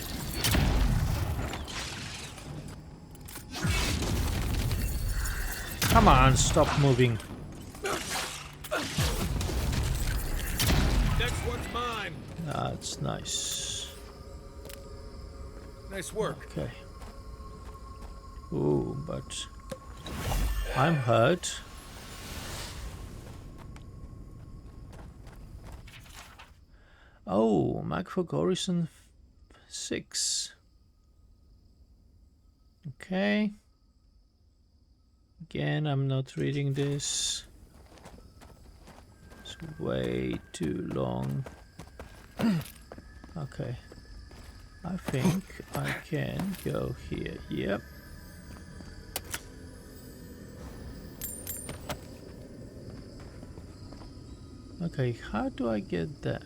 Come on, stop moving. Next one's mine. That's nice. Nice work. Okay. Ooh, but I'm hurt. Oh, MaegFolc Horizon 6. Okay. Again, I'm not reading this. It's way too long. Okay. I think I can go here. Yep. Okay, how do I get there?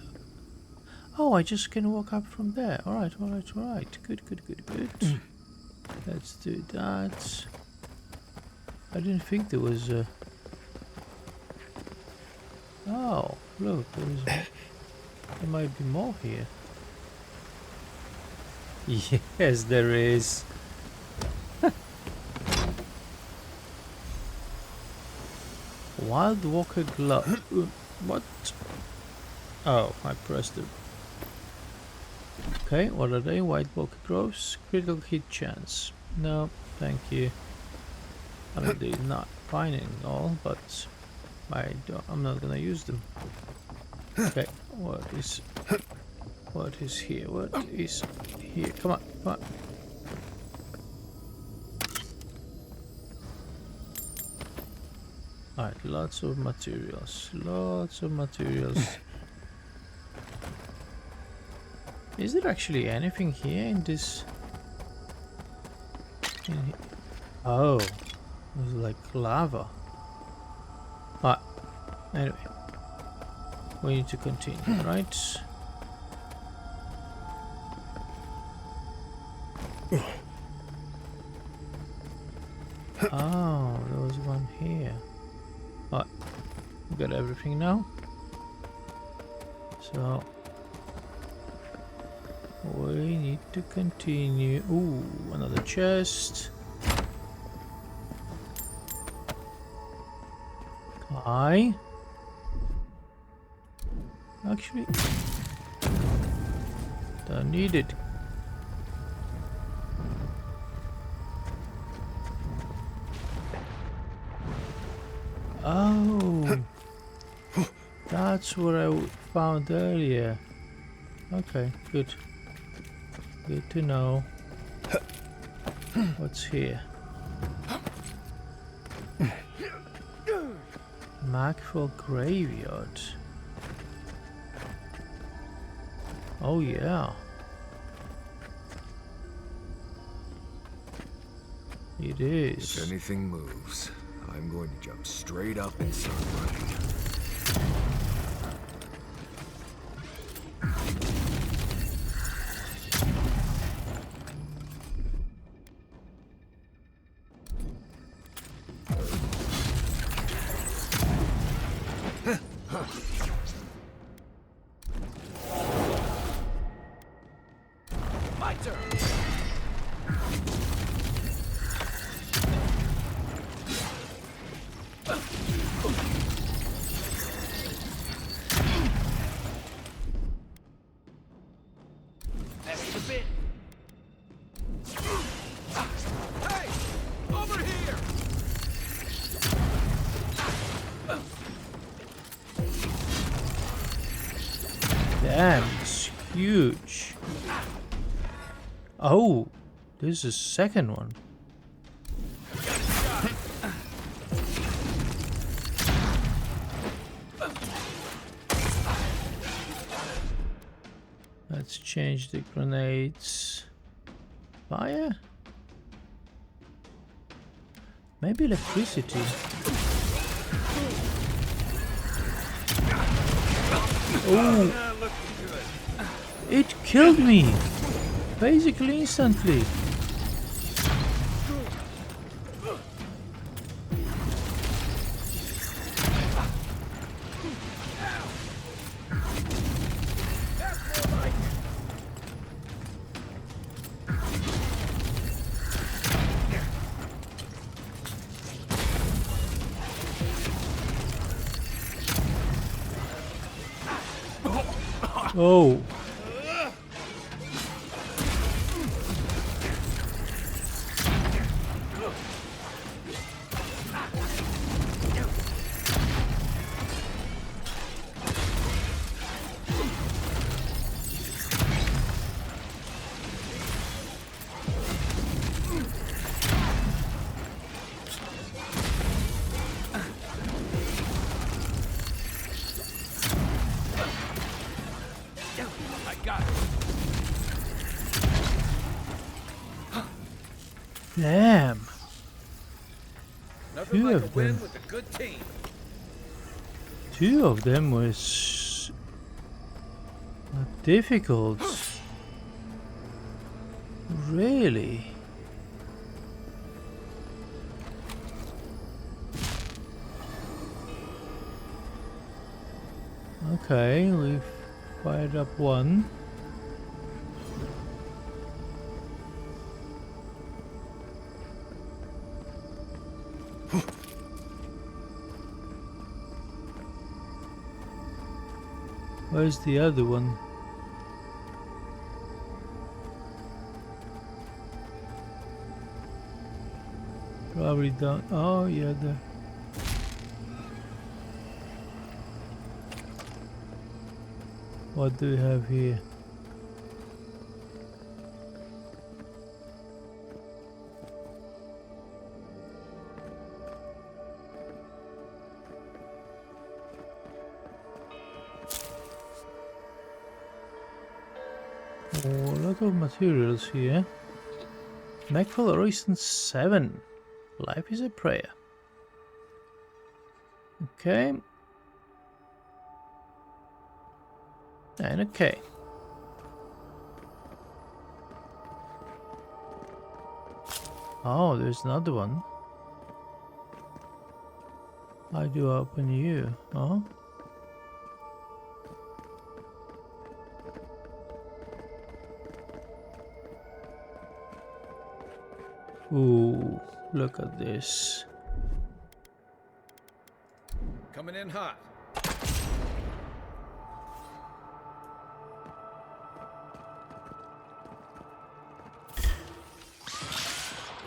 Oh, I just can walk up from there. Alright, alright, alright. Good, good, good, good. Let's do that. I didn't think there was a... Oh, look, there might be more here. Yes, there is. Wild Walker Glove. What? Oh, I pressed it. Okay, what are they? White Walker Groves. Critical hit chance. No, thank you. I mean, they're not fine and all, but I'm not gonna use them. Okay, what is here? What is here? Come on, come on. Alright, lots of materials. Lots of materials. Is there actually anything here in this? Oh, it's like lava. Ah, anyway, we need to continue, right? Oh, there was one here. Ah, we got everything now. So we need to continue. Ooh, another chest. Actually don't need it. Oh, that's what I found earlier. Okay, good. Good to know. What's here? MaegFolc graveyard. Oh yeah. It is. If anything moves, I'm going to jump straight up and start running. My turn. That's the bit. Hey, over here. Damn, it's huge. Oh, this is the second one. Let's change the grenades. Fire? Maybe electricity. Oh, it killed me basically instantly. Oh. Damn. Nothing Two like of a win them. with a good team. Two of them was difficult. Really? Okay, we've fired up one. Where's the other one? Probably down. Oh, yeah, there. What do we have here? a lot of materials here. MaegFolc Resistance 7. Life is a prayer. Okay. And okay. Oh, there's another one. How do I open you? Huh? Ooh, look at this. Coming in hot.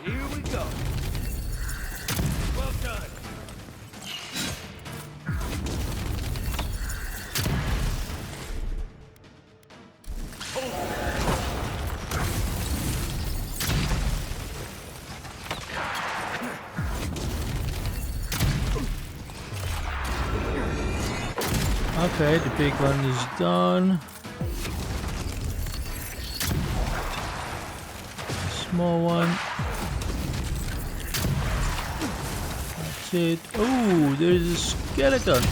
Here we go. Well done. Okay, the big one is done. Small one. That's it. Oh, there's a skeleton.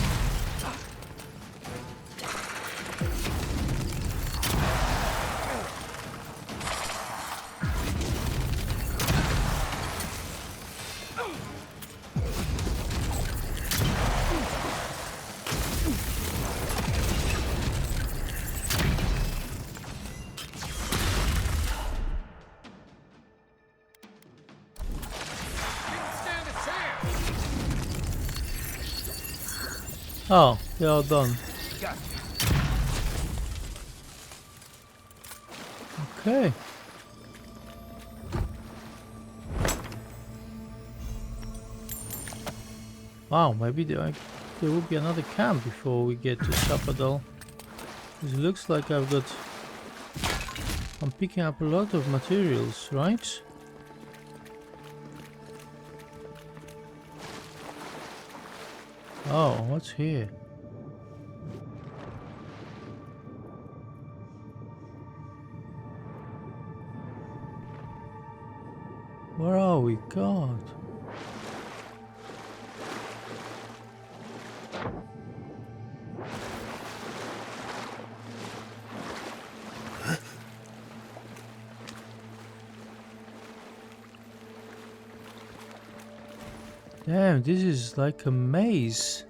Oh, they're all done. Okay. Wow, maybe there will be another camp before we get to Sapadal. It looks like I'm picking up a lot of materials, right? Oh, what's here? Where are we? God. Damn, this is like a maze.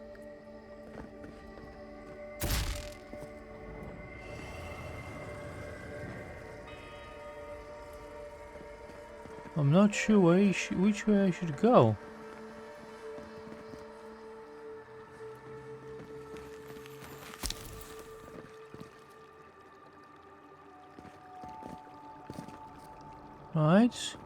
I'm not sure which way I should go. Right.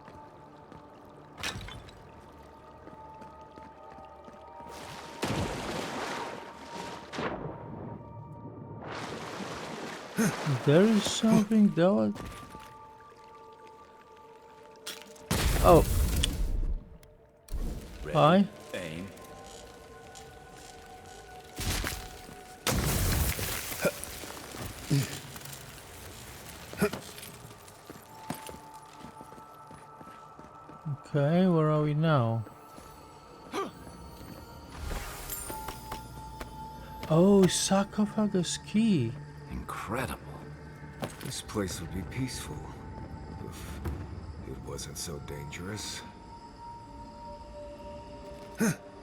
There is something that. Oh. Ready, Hi. aim. Okay, where are we now? Oh, sarcophagus key. Incredible. This place would be peaceful if it wasn't so dangerous.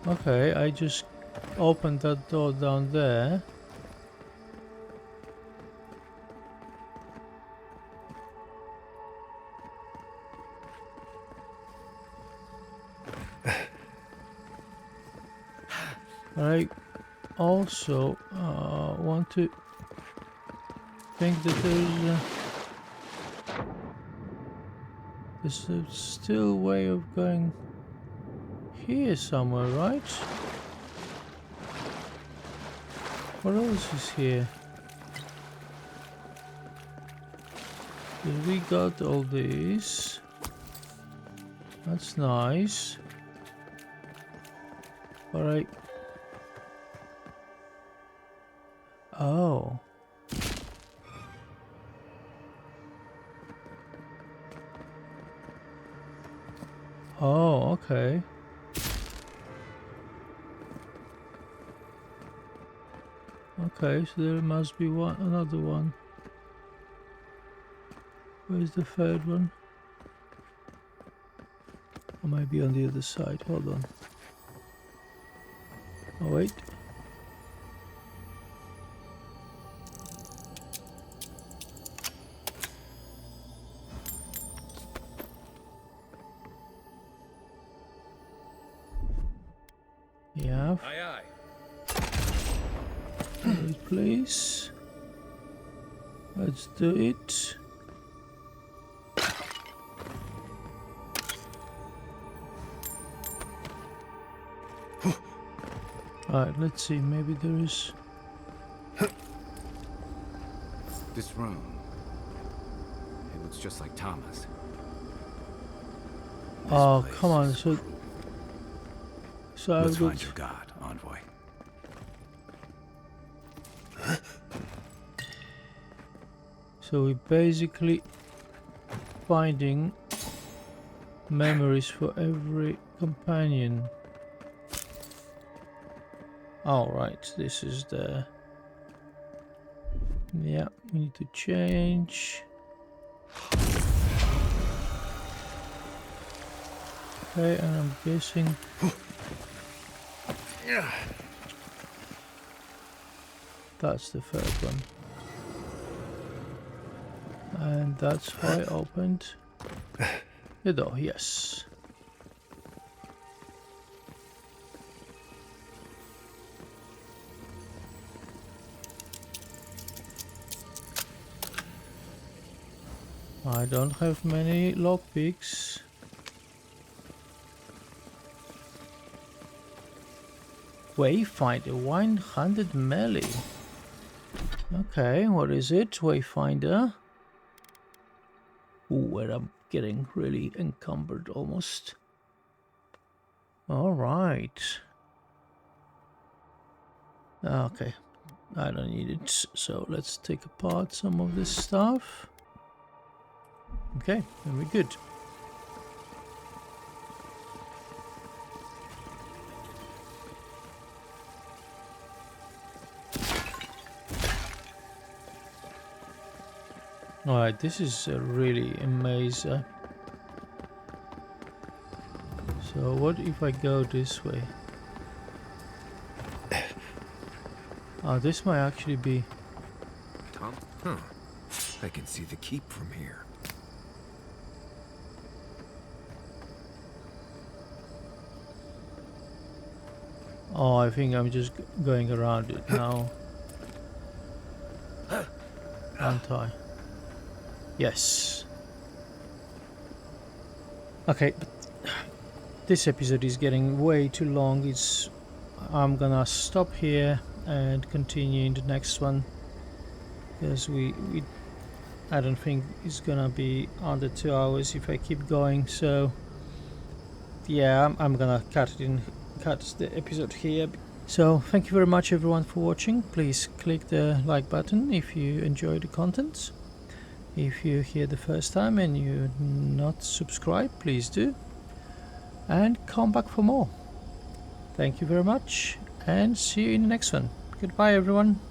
Okay, I just opened that door down there. I also want to think that there's a still way of going here somewhere, right? What else is here? We got all these. That's nice. Alright. Oh. Oh, okay. Okay, so there must be another one. Where's the third one? Or maybe on the other side. Hold on. Oh wait. Yeah. Aye, aye. Wait, please. Let's do it. Alright, let's see. Maybe there is. This room. It looks just like Thomas. Oh, come on. So Let's I've find got. your god, envoy. So we're basically finding memories for every companion. Alright, this is the... Yeah, we need to change. Okay, and I'm guessing... That's the third one. And that's how I opened the door, yes. I don't have many lockpicks. Wayfinder 100 melee. Okay, what is it? Wayfinder. Ooh, where I'm getting really encumbered almost. Alright. Okay, I don't need it. So let's take apart some of this stuff. Okay, then we're good. Alright, this is really amazing. So what if I go this way? Oh, this might actually be... Tom? Huh. I can see the keep from here. Oh, I think I'm just going around it now. Aren't I? Yes. Okay, but this episode is getting way too long. I'm gonna stop here and continue in the next one, because I don't think it's gonna be under 2 hours if I keep going. So yeah, I'm gonna cut the episode here. So thank you very much everyone for watching. Please click the like button if you enjoy the content. If you're here the first time and you're not subscribed, please do, and come back for more. Thank you very much, and see you in the next one. Goodbye everyone.